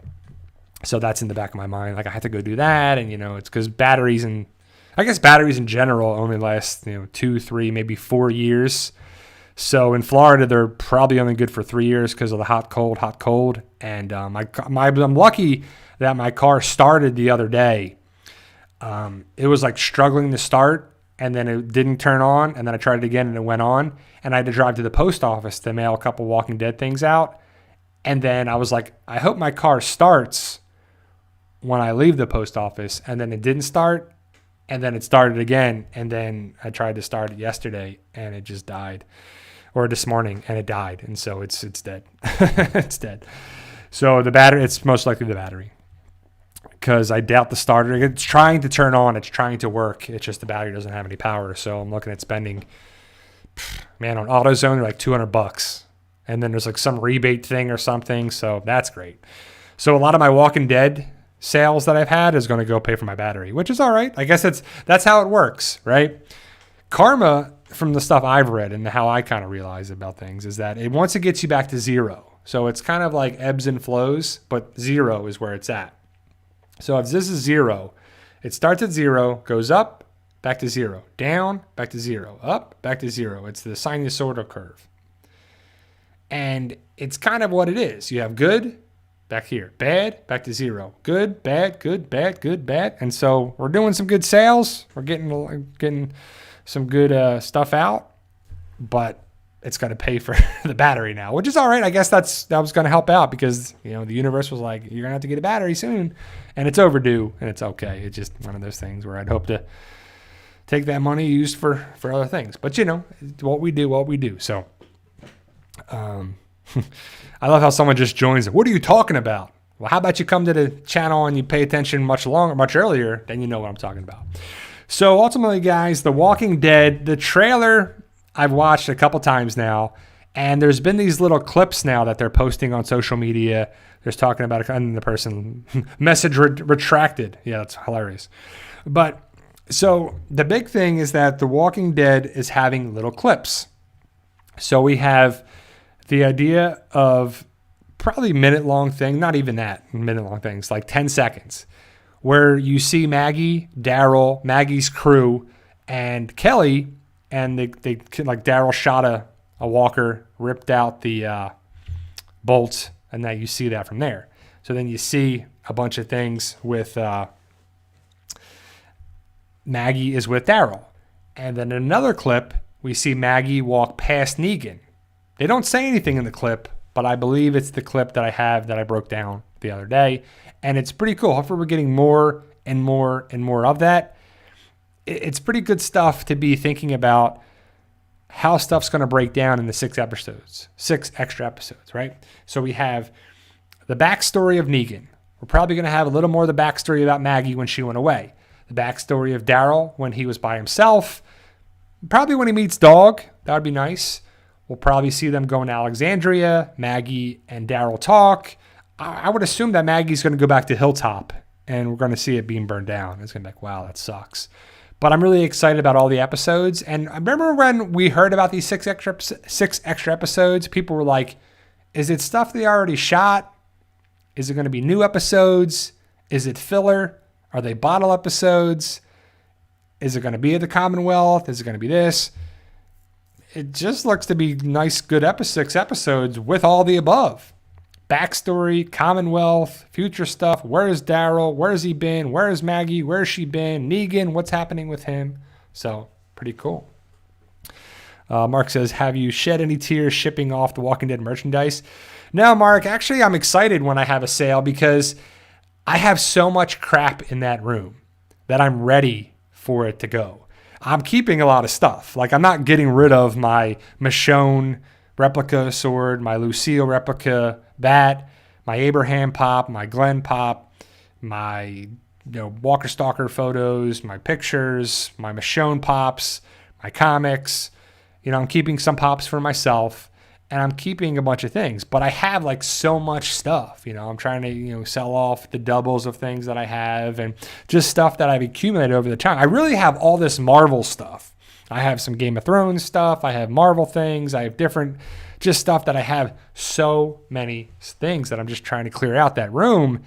So that's in the back of my mind. Like, I have to go do that. And, it's because batteries in general only last, 2, 3, maybe 4 years. So in Florida, they're probably only good for 3 years because of the hot, cold. And I'm lucky that my car started the other day. It was like struggling to start, and then it didn't turn on, and then I tried it again and it went on, and I had to drive to the post office to mail a couple Walking Dead things out. And then I was like, I hope my car starts when I leave the post office, and then it didn't start, and then it started again, and then I tried to start it yesterday, and it just died, or this morning, and it died, and so it's dead. It's dead. So the battery, it's most likely the battery, because I doubt the starter. It's trying to turn on. It's trying to work. It's just the battery doesn't have any power. So I'm looking at spending, man, on AutoZone, they're like $200. And then there's like some rebate thing or something. So that's great. So a lot of my Walking Dead sales that I've had is going to go pay for my battery, which is all right. I guess that's how it works, right? Karma, from the stuff I've read and how I kind of realize about things, is that once it gets you back to zero. So it's kind of like ebbs and flows, but zero is where it's at. So if this is zero, it starts at zero, goes up, back to zero, down, back to zero, up, back to zero. It's the sinusoidal curve. And it's kind of what it is. You have good, back here, bad, back to zero, good, bad, good, bad, good, bad. And so we're doing some good sales. We're getting some good stuff out, but it's going to pay for the battery now, which is all right. I guess that was going to help out because, the universe was like, you're going to have to get a battery soon, and it's overdue, and it's okay. It's just one of those things where I'd hope to take that money used for other things. But, what we do. So I love how someone just joins it. What are you talking about? Well, how about you come to the channel and you pay attention much earlier, then you know what I'm talking about. So ultimately, guys, The Walking Dead, the trailer I've watched a couple times now, and there's been these little clips now that they're posting on social media. There's talking about it, and the person message retracted. Yeah, that's hilarious. But so the big thing is that The Walking Dead is having little clips. So we have the idea of probably minute-long thing, not even that minute-long things, like 10 seconds, where you see Maggie, Daryl, Maggie's crew, and Kelly. And they like Daryl shot a walker, ripped out the bolts, and now you see that from there. So then you see a bunch of things with Maggie is with Daryl. And then in another clip, we see Maggie walk past Negan. They don't say anything in the clip, but I believe it's the clip that I have that I broke down the other day. And it's pretty cool. Hopefully we're getting more and more and more of that. It's pretty good stuff to be thinking about how stuff's going to break down in the 6 extra episodes, right? So we have the backstory of Negan. We're probably going to have a little more of the backstory about Maggie when she went away. The backstory of Daryl when he was by himself. Probably when he meets Dog. That would be nice. We'll probably see them go in Alexandria. Maggie and Daryl talk. I would assume that Maggie's going to go back to Hilltop, and we're going to see it being burned down. It's going to be like, wow, that sucks. But I'm really excited about all the episodes. And I remember when we heard about these 6 extra episodes, people were like, is it stuff they already shot? Is it going to be new episodes? Is it filler? Are they bottle episodes? Is it going to be at the Commonwealth? Is it going to be this? It just looks to be nice, good 6 episodes with all the above. Backstory, Commonwealth, future stuff. Where is Daryl? Where has he been? Where is Maggie? Where has she been? Negan, what's happening with him? So, pretty cool. Mark says, have you shed any tears shipping off the Walking Dead merchandise? No, Mark. Actually, I'm excited when I have a sale because I have so much crap in that room that I'm ready for it to go. I'm keeping a lot of stuff. Like, I'm not getting rid of my Michonne replica sword, my Lucille replica bat, my Abraham pop, my Glenn pop, my Walker Stalker photos, my pictures, my Michonne pops, my comics. I'm keeping some pops for myself, and I'm keeping a bunch of things. But I have like so much stuff. I'm trying to sell off the doubles of things that I have, and just stuff that I've accumulated over the time. I really have all this Marvel stuff. I have some Game of Thrones stuff. I have Marvel things. I have different just stuff that I have so many things that I'm just trying to clear out that room.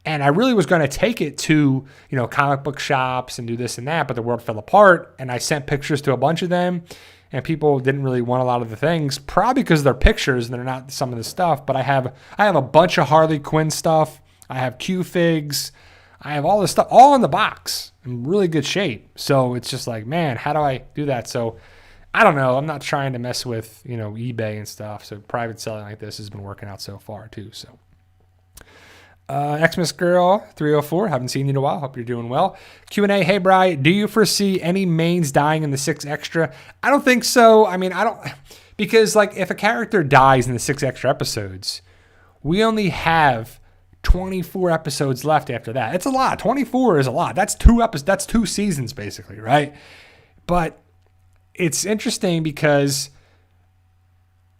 And I really was going to take it to, comic book shops and do this and that, but the world fell apart. And I sent pictures to a bunch of them. and people didn't really want a lot of the things, probably because they're pictures and they're not some of the stuff. But I have a bunch of Harley Quinn stuff. I have Q figs. I have all this stuff all in the box in really good shape. So it's just like, man, how do I do that? So I don't know. I'm not trying to mess with, eBay and stuff. So private selling like this has been working out so far too. So Xmas Girl 304, haven't seen you in a while. Hope you're doing well. Q&A, hey, Bri, do you foresee any mains dying in the 6 extra? I don't think so. I mean, because like if a character dies in the 6 extra episodes, we only have 24 episodes left after that. It's a lot. 24 is a lot. That's 2 episodes. That's 2 seasons basically, right? But it's interesting because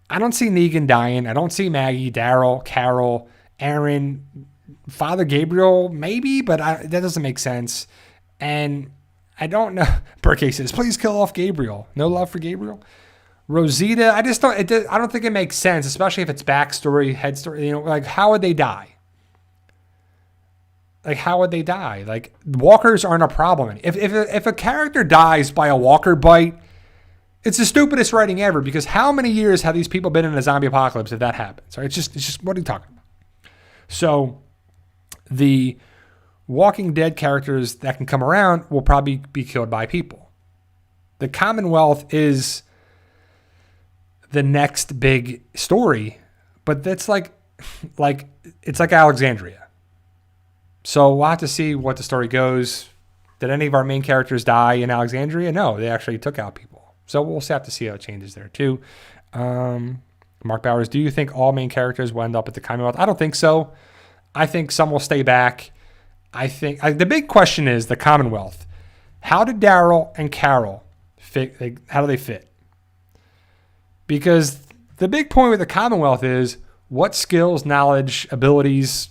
I don't see Negan dying. I don't see Maggie, Daryl, Carol, Aaron, Father Gabriel, maybe, but that doesn't make sense. And I don't know. Burke says, please kill off Gabriel. No love for Gabriel. Rosita, I don't think it makes sense, especially if it's backstory, head story. Like how would they die? Like walkers aren't a problem. If a character dies by a walker bite, it's the stupidest writing ever, because how many years have these people been in a zombie apocalypse if that happens? Right? It's just what are you talking about? So the Walking Dead characters that can come around will probably be killed by people. The Commonwealth is the next big story, but that's like it's like Alexandria. So we'll have to see what the story goes. Did any of our main characters die in Alexandria? No, they actually took out people. So we'll have to see how it changes there too. Mark Bowers, do you think all main characters will end up at the Commonwealth? I don't think so. I think some will stay back. I think the big question is the Commonwealth. How did Daryl and Carol fit? How do they fit? Because the big point with the Commonwealth is what skills, knowledge, abilities,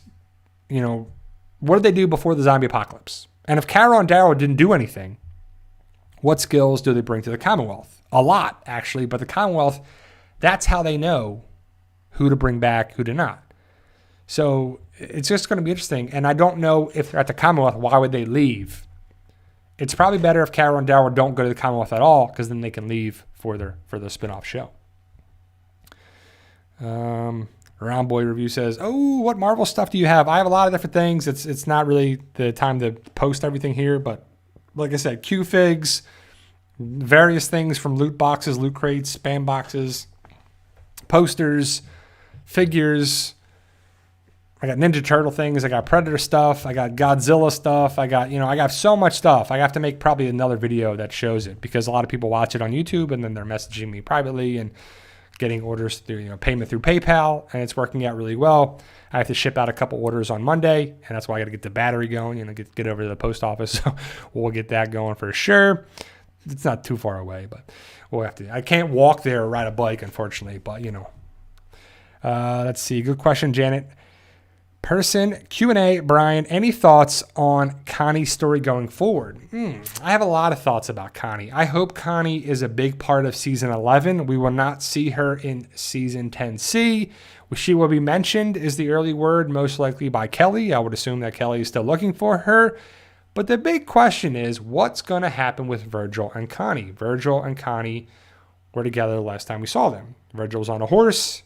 what did they do before the zombie apocalypse? And if Carol and Daryl didn't do anything, what skills do they bring to the Commonwealth? A lot, actually, but the Commonwealth, that's how they know who to bring back, who to not. So it's just going to be interesting. And I don't know if they're at the Commonwealth, why would they leave? It's probably better if Carol and Daryl don't go to the Commonwealth at all, because then they can leave for the spin-off show. Round Boy Review says, oh, what Marvel stuff do you have? I have a lot of different things. It's not really the time to post everything here, but like I said, Q-Figs, various things from loot boxes, loot crates, spam boxes, posters, figures. I got Ninja Turtle things. I got Predator stuff. I got Godzilla stuff. I got so much stuff. I have to make probably another video that shows it, because a lot of people watch it on YouTube and then they're messaging me privately and getting orders through, payment through PayPal, and it's working out really well. I have to ship out a couple orders on Monday, and that's why I got to get the battery going, get over to the post office. So we'll get that going for sure. It's not too far away, but we'll have to. I can't walk there or ride a bike, unfortunately, but let's see. Good question, Janet. Person Q&A, Brian, any thoughts on Connie's story going forward? I have a lot of thoughts about Connie. I hope Connie is a big part of season 11. We will not see her in season 10C. She will be mentioned, is the early word, most likely by Kelly. I would assume that Kelly is still looking for her. But the big question is, what's going to happen with Virgil and Connie? Virgil and Connie were together the last time we saw them. Virgil was on a horse,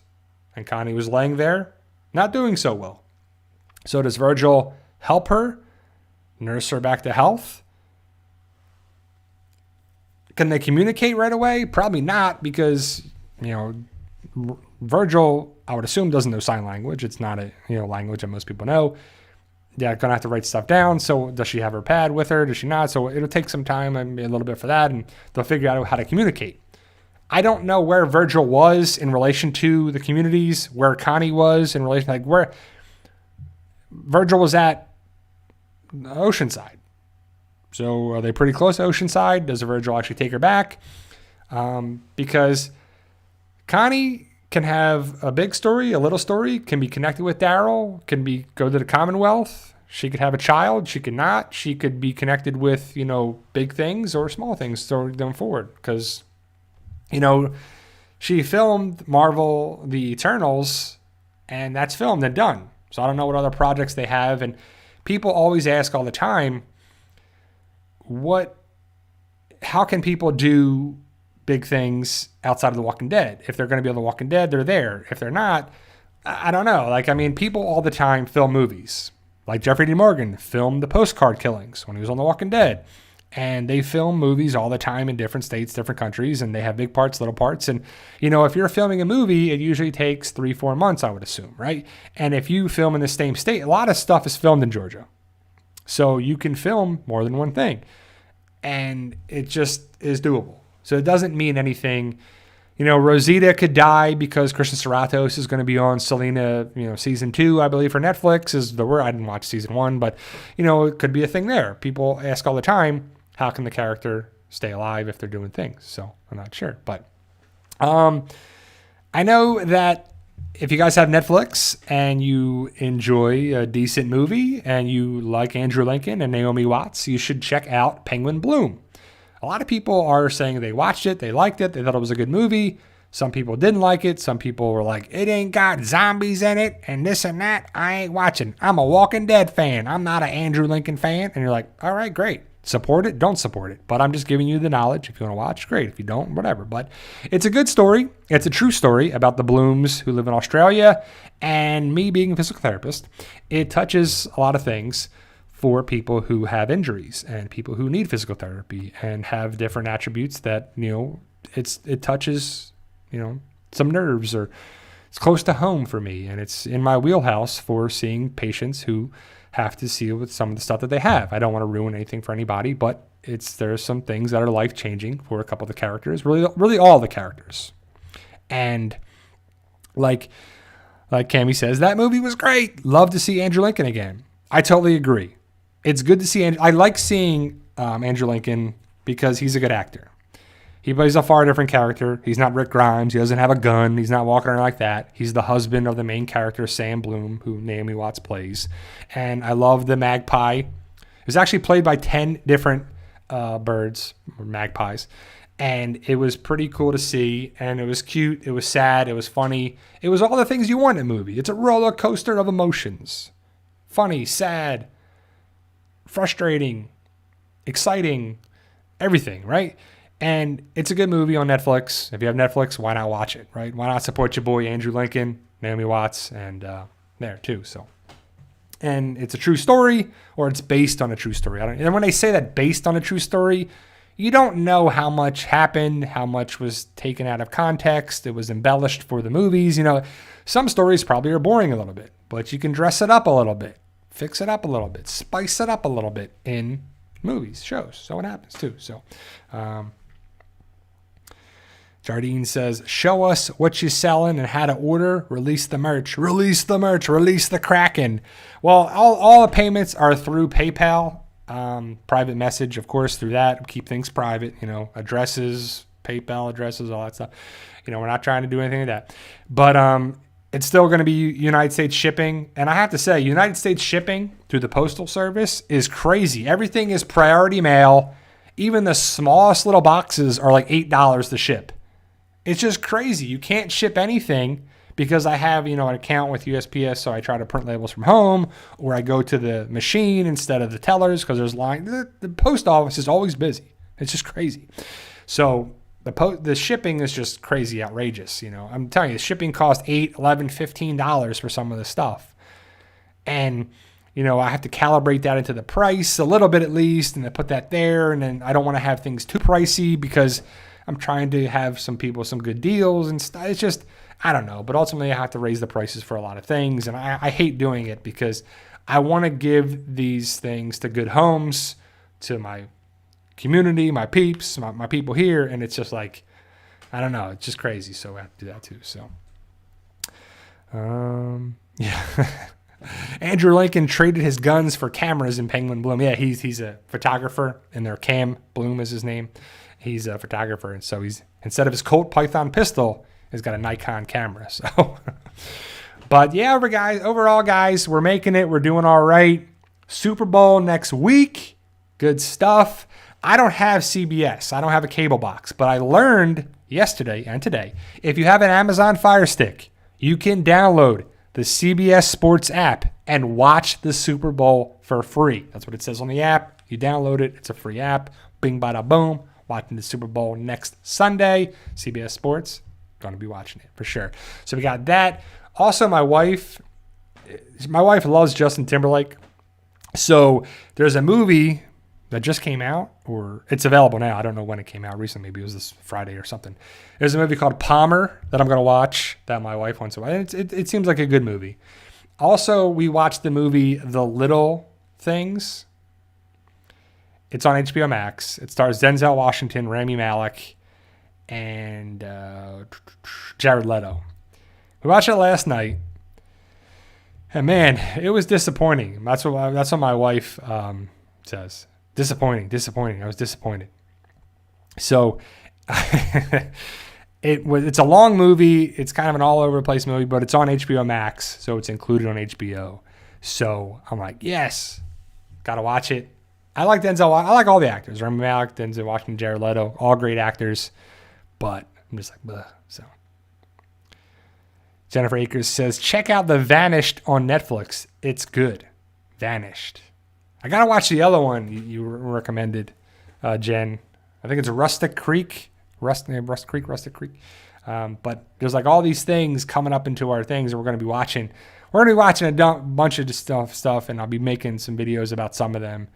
and Connie was laying there, not doing so well. So does Virgil help her, nurse her back to health? Can they communicate right away? Probably not, because, Virgil, I would assume, doesn't know sign language. It's not a language that most people know. Yeah, going to have to write stuff down. So does she have her pad with her? Does she not? So it'll take some time and a little bit for that, and they'll figure out how to communicate. I don't know where Virgil was in relation to the communities, where Connie was in relation, where Virgil was at Oceanside. So are they pretty close to Oceanside? Does Virgil actually take her back? Because Connie can have a big story, a little story, can be connected with Daryl, go to the Commonwealth. She could have a child. She could not. She could be connected with, big things or small things going forward. Because, she filmed Marvel The Eternals, and that's filmed and done. So I don't know what other projects they have. And people always ask all the time, how can people do big things outside of The Walking Dead. If they're going to be on The Walking Dead, they're there. If they're not, I don't know. Like, I mean, people all the time film movies. Like Jeffrey D. Morgan filmed the postcard killings when he was on The Walking Dead. And they film movies all the time in different states, different countries, and they have big parts, little parts. And, you know, if you're filming a movie, it usually takes 3-4 months, I would assume, right? And if you film in the same state, a lot of stuff is filmed in Georgia. So you can film more than one thing. And it just is doable. So it doesn't mean anything. You know, Rosita could die because Christian Serratos is going to be on Selena, you know, season 2, I believe, for Netflix is the word. I didn't watch season 1, but, you know, it could be a thing there. People ask all the time, how can the character stay alive if they're doing things? So I'm not sure. But I know that if you guys have Netflix and you enjoy a decent movie and you like Andrew Lincoln and Naomi Watts, you should check out Penguin Bloom. A lot of people are saying they watched it, they liked it, they thought it was a good movie. Some people didn't like it. Some people were like, it ain't got zombies in it and this and that. I ain't watching. I'm a Walking Dead fan. I'm not an Andrew Lincoln fan. And you're like, all right, great. Support it, don't support it. But I'm just giving you the knowledge. If you want to watch, great. If you don't, whatever. But it's a good story. It's a true story about the Blooms who live in Australia. And me being a physical therapist, it touches a lot of things for people who have injuries and people who need physical therapy and have different attributes that, you know, it touches, you know, some nerves, or it's close to home for me. And it's in my wheelhouse for seeing patients who have to deal with some of the stuff that they have. I don't want to ruin anything for anybody, but there's some things that are life-changing for a couple of the characters, really all the characters. And like Cammie says, that movie was great. Love to see Andrew Lincoln again. I totally agree. It's good to see. I like seeing Andrew Lincoln because he's a good actor. He plays a far different character. He's not Rick Grimes. He doesn't have a gun. He's not walking around like that. He's the husband of the main character, Sam Bloom, who Naomi Watts plays. And I love the magpie. It was actually played by 10 different birds, or magpies. And it was pretty cool to see. And it was cute. It was sad. It was funny. It was all the things you want in a movie. It's a roller coaster of emotions. Funny, sad, frustrating, exciting, everything, right? And it's a good movie on Netflix. If you have Netflix, why not watch it, right? Why not support your boy Andrew Lincoln, Naomi Watts, and there too. So, and it's a true story, or it's based on a true story. And when they say that based on a true story, you don't know how much happened, how much was taken out of context. It was embellished for the movies. You know, some stories probably are boring a little bit, but you can dress it up a little bit, fix it up a little bit, spice it up a little bit in movies, shows. So it happens too. So, Jardine says, show us what you're selling and how to order. Release the merch. Release the merch. Release the Kraken. Well, all the payments are through PayPal. Private message, of course, through that. Keep things private. You know, addresses, PayPal addresses, all that stuff. You know, we're not trying to do anything like that. But it's still going to be United States shipping. And I have to say, United States shipping through the Postal Service is crazy. Everything is priority mail. Even the smallest little boxes are like $8 to ship. It's just crazy. You can't ship anything because I have, you know, an account with USPS, so I try to print labels from home, or I go to the machine instead of the tellers because there's line. The post office is always busy. It's just crazy. So the shipping is just crazy, outrageous. You know, I'm telling you, the shipping costs $8, $11, $15 for some of the stuff, and you know, I have to calibrate that into the price a little bit at least, and then put that there, and then I don't want to have things too pricey because I'm trying to have some people some good deals and stuff. It's just, I don't know. But ultimately, I have to raise the prices for a lot of things. And I hate doing it because I want to give these things to good homes, to my community, my peeps, my people here. And it's just like, I don't know. It's just crazy. So I have to do that too. So, yeah. Andrew Lincoln traded his guns for cameras in Penguin Bloom. Yeah, he's a photographer, and their Cam Bloom is his name. He's a photographer, and so he's, instead of his Colt Python pistol, he's got a Nikon camera. So, but yeah, overall, guys, we're making it. We're doing all right. Super Bowl next week. Good stuff. I don't have CBS. I don't have a cable box, but I learned yesterday and today, if you have an Amazon Fire Stick, you can download the CBS Sports app and watch the Super Bowl for free. That's what it says on the app. You download it. It's a free app. Bing, bada, boom. watching the Super Bowl next Sunday. CBS Sports, going to be watching it for sure. So we got that. Also, my wife loves Justin Timberlake. So there's a movie that just came out, or it's available now. I don't know when it came out recently. Maybe it was this Friday or something. There's a movie called Palmer that I'm going to watch that my wife wants to watch. It seems like a good movie. Also, we watched the movie The Little Things. It's on HBO Max. It stars Denzel Washington, Rami Malek, and Jared Leto. We watched it last night. And man, it was disappointing. That's what my wife says. Disappointing. I was disappointed. So it's a long movie. It's kind of an all over the place movie, but it's on HBO Max, so it's included on HBO. So I'm like, yes, gotta watch it. I like Denzel. I like all the actors. Rami Malek, Denzel Washington, Jared Leto, all great actors. But I'm just like, bleh. So Jennifer Akers says, check out The Vanished on Netflix. It's good. Vanished. I got to watch the other one you recommended, Jen. I think it's Rustic Creek. Rustic Creek. But there's like all these things coming up into our things that we're going to be watching. We're going to be watching a bunch of stuff, and I'll be making some videos about some of them.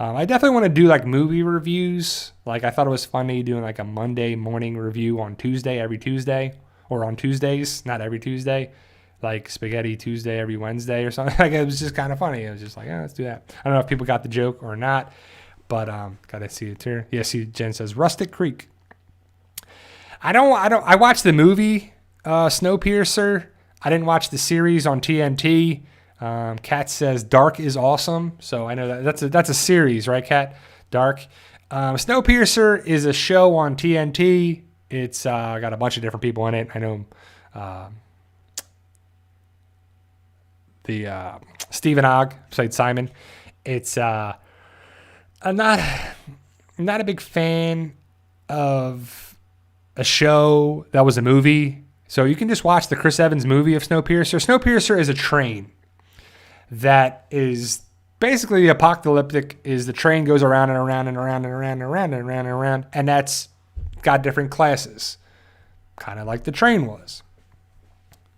I definitely want to do like movie reviews. Like I thought it was funny doing like a Monday morning review on Tuesday, every Tuesday. Or on Tuesdays, not every Tuesday, like Spaghetti Tuesday every Wednesday or something. Like it was just kind of funny. It was just like, let's do that. I don't know if people got the joke or not, but gotta see it here. Yeah, see, Jen says Rustic Creek. I watched the movie Snowpiercer. I didn't watch the series on TNT. Kat says Dark is awesome. So I know that's a series, right, Kat? Dark. Snowpiercer is a show on TNT. It's got a bunch of different people in it. I know the Stephen Ogg played Simon. It's I'm not a big fan of a show that was a movie. So you can just watch the Chris Evans movie of Snowpiercer. Snowpiercer is a train that is basically apocalyptic. Is the train goes around and around and around and around and around and around and around, and that's got different classes, kind of like the train was.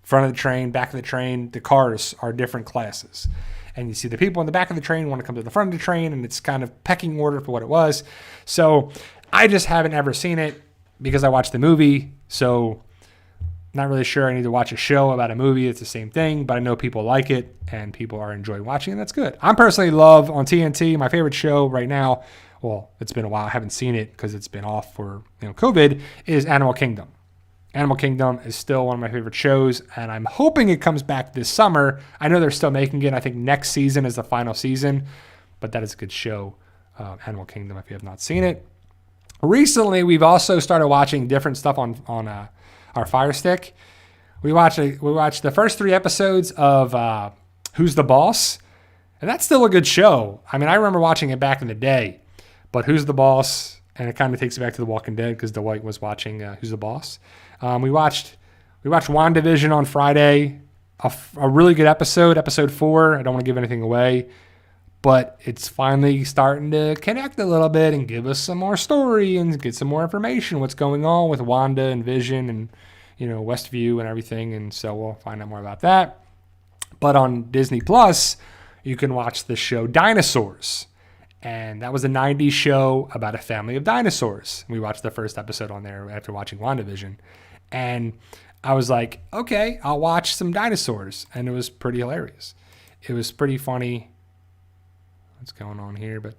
Front of the train, back of the train, the cars are different classes. And you see the people in the back of the train want to come to the front of the train, and it's kind of pecking order for what it was. So I just haven't ever seen it because I watched the movie. So not really sure I need to watch a show about a movie. It's the same thing, but I know people like it and people are enjoying watching it. That's good. I personally love on TNT, my favorite show right now, well, it's been a while. I haven't seen it because it's been off for COVID, is Animal Kingdom. Animal Kingdom is still one of my favorite shows, and I'm hoping it comes back this summer. I know they're still making it. I think next season is the final season, but that is a good show, Animal Kingdom, if you have not seen it. Recently, we've also started watching different stuff on our Fire Stick. We watched the first 3 episodes of Who's the Boss, and that's still a good show. I mean, I remember watching it back in the day. But Who's the Boss? And it kind of takes you back to The Walking Dead because Dwight was watching Who's the Boss. We watched WandaVision on Friday. A really good episode 4. I don't want to give anything away, but it's finally starting to connect a little bit and give us some more story and get some more information. What's going on with Wanda and Vision and Westview and everything. And so we'll find out more about that. But on Disney Plus, you can watch the show Dinosaurs. And that was a 90s show about a family of dinosaurs. We watched the first episode on there after watching WandaVision. And I was like, okay, I'll watch some dinosaurs. And it was pretty hilarious. It was pretty funny. What's going on here? But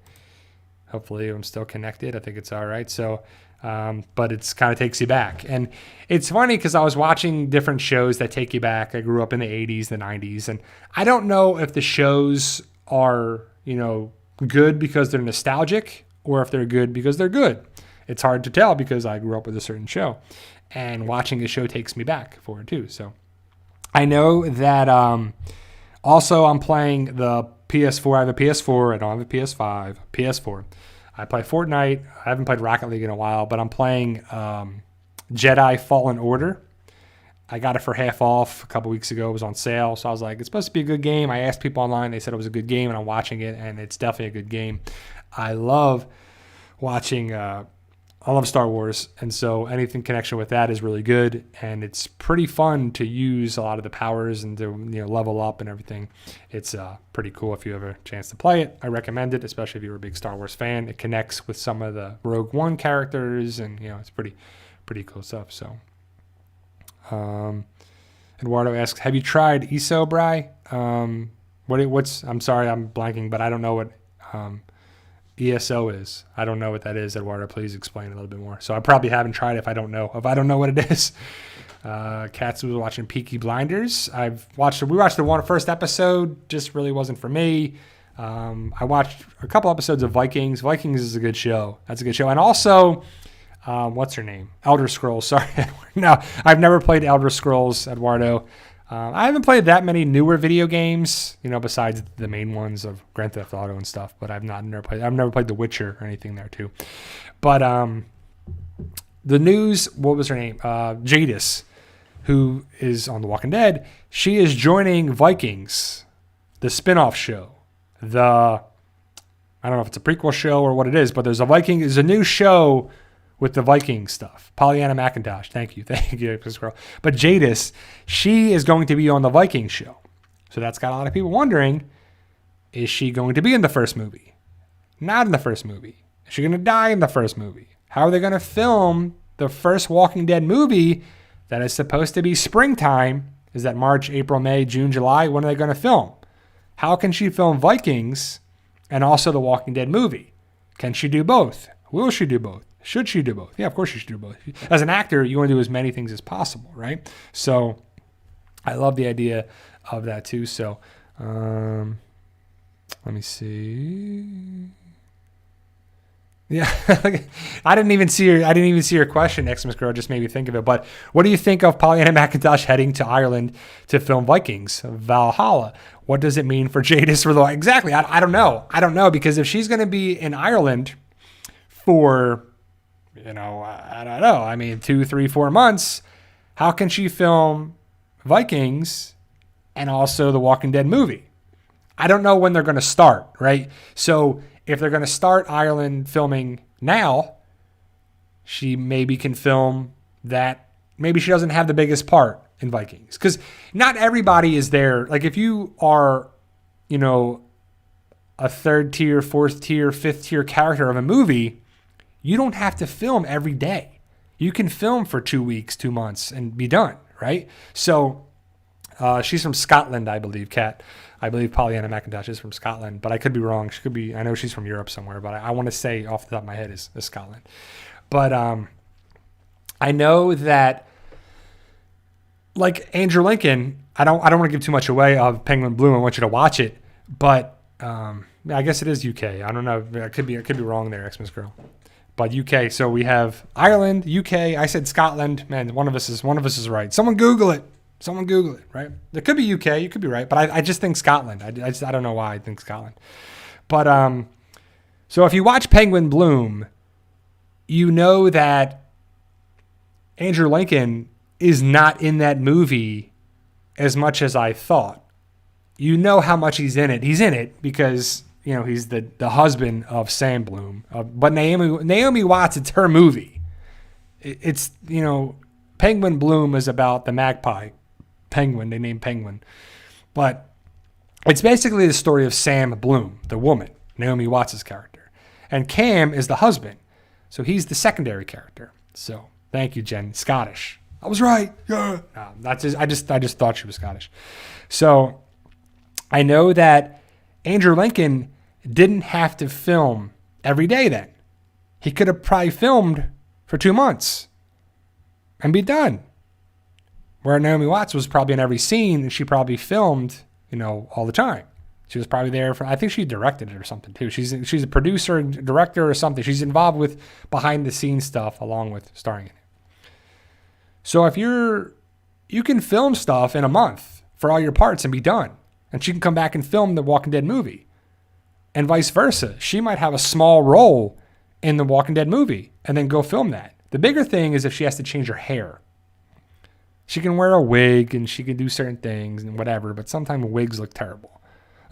hopefully I'm still connected. I think it's all right. So, but it's kind of takes you back. And it's funny because I was watching different shows that take you back. I grew up in the 80s, the 90s. And I don't know if the shows are, good because they're nostalgic or if they're good because they're good. It's hard to tell because I grew up with a certain show, and watching a show takes me back for it too. So I know that also I'm playing the PS4. I have a PS4. I don't have a PS5. PS4. I play Fortnite. I haven't played Rocket League in a while, but I'm playing Jedi Fallen Order. I got it for half off a couple weeks ago. It was on sale. So I was like, it's supposed to be a good game. I asked people online. They said it was a good game, and I'm watching it, and it's definitely a good game. I love watching I love Star Wars, and so anything connection with that is really good, and it's pretty fun to use a lot of the powers and to level up and everything. It's pretty cool if you have a chance to play it. I recommend it, especially if you're a big Star Wars fan. It connects with some of the Rogue One characters, and it's pretty cool stuff. So, Eduardo asks, "Have you tried Isobrai?" What's? I'm sorry, I'm blanking, but I don't know what ESO is. I don't know what that is. Eduardo, please explain a little bit more. So I probably haven't tried it if I don't know what it is. Katz was watching Peaky Blinders. We watched the first episode, just really wasn't for me. I watched a couple episodes of Vikings. Vikings is a good show. That's a good show. And also, what's her name? Elder Scrolls. Sorry. No, I've never played Elder Scrolls, Eduardo. I haven't played that many newer video games, besides the main ones of Grand Theft Auto and stuff. But I've never played The Witcher or anything there too. But the news, what was her name? Jadis, who is on The Walking Dead. She is joining Vikings, the spinoff show. I don't know if it's a prequel show or what it is, but there's a new show with the Viking stuff. Pollyanna McIntosh. Thank you, girl. But Jadis, she is going to be on the Viking show. So that's got a lot of people wondering, is she going to be in the first movie? Not in the first movie. Is she going to die in the first movie? How are they going to film the first Walking Dead movie that is supposed to be springtime? Is that March, April, May, June, July? When are they going to film? How can she film Vikings and also the Walking Dead movie? Can she do both? Will she do both? Should she do both? Yeah, of course she should do both. As an actor, you want to do as many things as possible, right? So I love the idea of that too. So let me see. Yeah, I didn't even see your question, Xmas Girl. Just made me think of it. But what do you think of Pollyanna McIntosh heading to Ireland to film Vikings Valhalla? What does it mean for Jadis? Exactly. I don't know. I don't know, because if she's going to be in Ireland for, I don't know. I mean, 2, 3, 4 months. How can she film Vikings and also the Walking Dead movie? I don't know when they're going to start, right? So if they're going to start Ireland filming now, she maybe can film that. Maybe she doesn't have the biggest part in Vikings, because not everybody is there. Like if you are, a 3rd tier, 4th tier, 5th tier character of a movie, you don't have to film every day. You can film for 2 weeks, 2 months, and be done, right? So she's from Scotland, I believe, Kat. I believe Pollyanna McIntosh is from Scotland, but I could be wrong. She could be. I know she's from Europe somewhere, but I want to say off the top of my head is Scotland. But I know that, like Andrew Lincoln, I don't want to give too much away of Penguin Bloom. I want you to watch it, but I guess it is UK. I don't know. I could be wrong there, Xmas Girl. But UK. So we have Ireland, UK. I said Scotland. Man, one of us is right. Someone Google it. Right? It could be UK. You could be right. But I just think Scotland. I don't know why I think Scotland. But so if you watch Penguin Bloom, you know that Andrew Lincoln is not in that movie as much as I thought. You know how much he's in it. He's in it because, he's the husband of Sam Bloom. But Naomi Watts, it's her movie. It's, Penguin Bloom is about the magpie penguin. They named Penguin. But it's basically the story of Sam Bloom, the woman, Naomi Watts' character. And Cam is the husband. So he's the secondary character. So thank you, Jen. Scottish. I was right. Yeah. No, I just thought she was Scottish. So I know that Andrew Lincoln didn't have to film every day then. He could have probably filmed for 2 months and be done. Where Naomi Watts was probably in every scene, and she probably filmed, all the time. She was probably there for, I think she directed it or something too. She's a producer, director or something. She's involved with behind the scenes stuff along with starring in it. So if you can film stuff in a month for all your parts and be done. And she can come back and film the Walking Dead movie. And vice versa. She might have a small role in the Walking Dead movie and then go film that. The bigger thing is if she has to change her hair. She can wear a wig and she can do certain things and whatever, but sometimes wigs look terrible.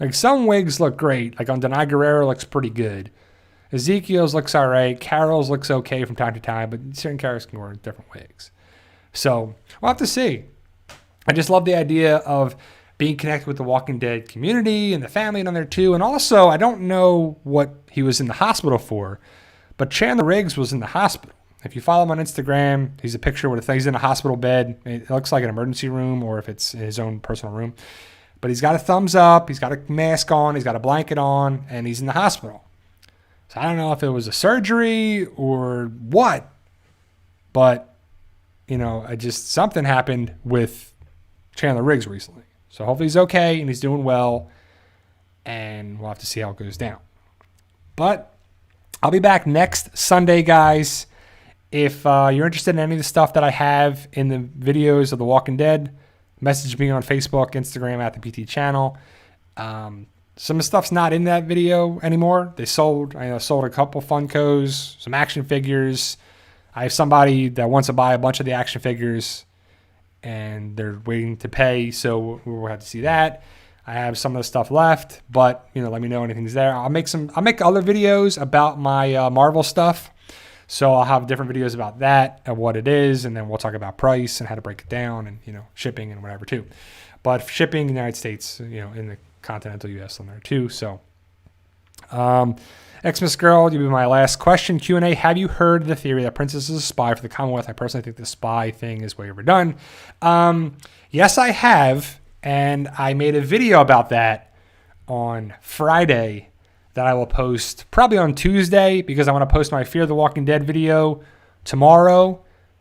Like some wigs look great. Like on Denai Guerrero looks pretty good. Ezekiel's looks all right. Carol's looks okay from time to time, but certain characters can wear different wigs. So we'll have to see. I just love the idea of being connected with the Walking Dead community and the family on there too. And also, I don't know what he was in the hospital for, but Chandler Riggs was in the hospital. If you follow him on Instagram, he's a picture with he's in a hospital bed. It looks like an emergency room or if it's his own personal room. But he's got a thumbs up, he's got a mask on, he's got a blanket on, and he's in the hospital. So I don't know if it was a surgery or what, but, you know, something happened with Chandler Riggs recently. So hopefully he's okay and he's doing well, and we'll have to see how it goes down. But I'll be back next Sunday, guys. If you're interested in any of the stuff that I have in the videos of The Walking Dead, message me on Facebook, Instagram at the PT channel. Some of the stuff's not in that video anymore. I sold a couple Funkos, some action figures. I have somebody that wants to buy a bunch of the action figures, and they're waiting to pay, so we'll have to see that. I have some of the stuff left, but let me know anything's there. I'll make other videos about my Marvel stuff. So I'll have different videos about that and what it is, and then we'll talk about price and how to break it down and, shipping and whatever too. But shipping in the United States, in the continental U.S. on there too. So, Xmas Girl, you'll be my last question. Q&A, have you heard the theory that Princess is a spy for the Commonwealth? I personally think the spy thing is way overdone. Yes, I have, and I made a video about that on Friday that I will post probably on Tuesday, because I want to post my Fear the Walking Dead video tomorrow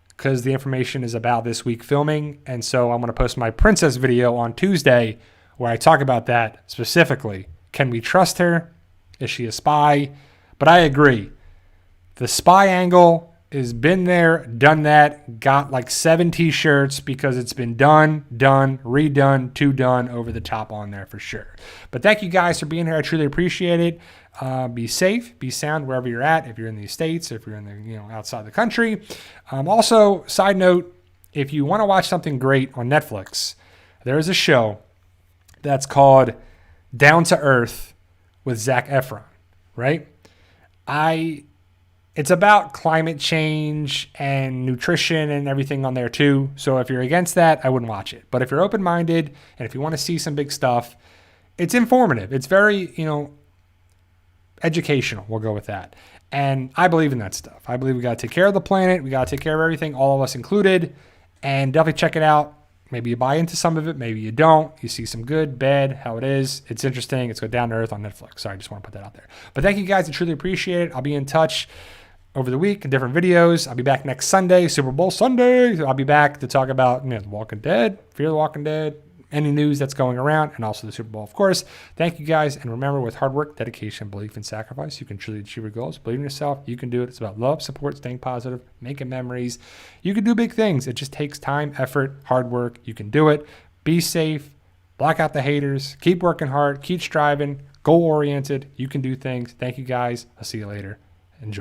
because the information is about this week filming. And so I'm going to post my Princess video on Tuesday where I talk about that specifically. Can we trust her? Is she a spy? But I agree. The spy angle has been there, done that, got like 7 t-shirts because it's been done, redone, done, over the top on there for sure. But thank you guys for being here. I truly appreciate it. Be safe, be sound wherever you're at. If you're in the States, if you're in the outside the country. Also, side note, if you want to watch something great on Netflix, there is a show that's called Down to Earth with Zac Efron, right? It's about climate change and nutrition and everything on there too. So if you're against that, I wouldn't watch it. But if you're open-minded and if you want to see some big stuff, it's informative. It's very, educational. We'll go with that. And I believe in that stuff. I believe we got to take care of the planet. We got to take care of everything, all of us included. And definitely check it out. Maybe you buy into some of it. Maybe you don't. You see some good, bad, how it is. It's interesting. It's Down to Earth on Netflix. Sorry, I just want to put that out there. But thank you guys. I truly appreciate it. I'll be in touch over the week in different videos. I'll be back next Sunday, Super Bowl Sunday. I'll be back to talk about The Walking Dead, Fear the Walking Dead, any news that's going around, and also the Super Bowl, of course. Thank you guys. And remember, with hard work, dedication, belief, and sacrifice, you can truly achieve your goals. Believe in yourself. You can do it. It's about love, support, staying positive, making memories. You can do big things. It just takes time, effort, hard work. You can do it. Be safe. Block out the haters. Keep working hard. Keep striving. Goal-oriented. You can do things. Thank you guys. I'll see you later.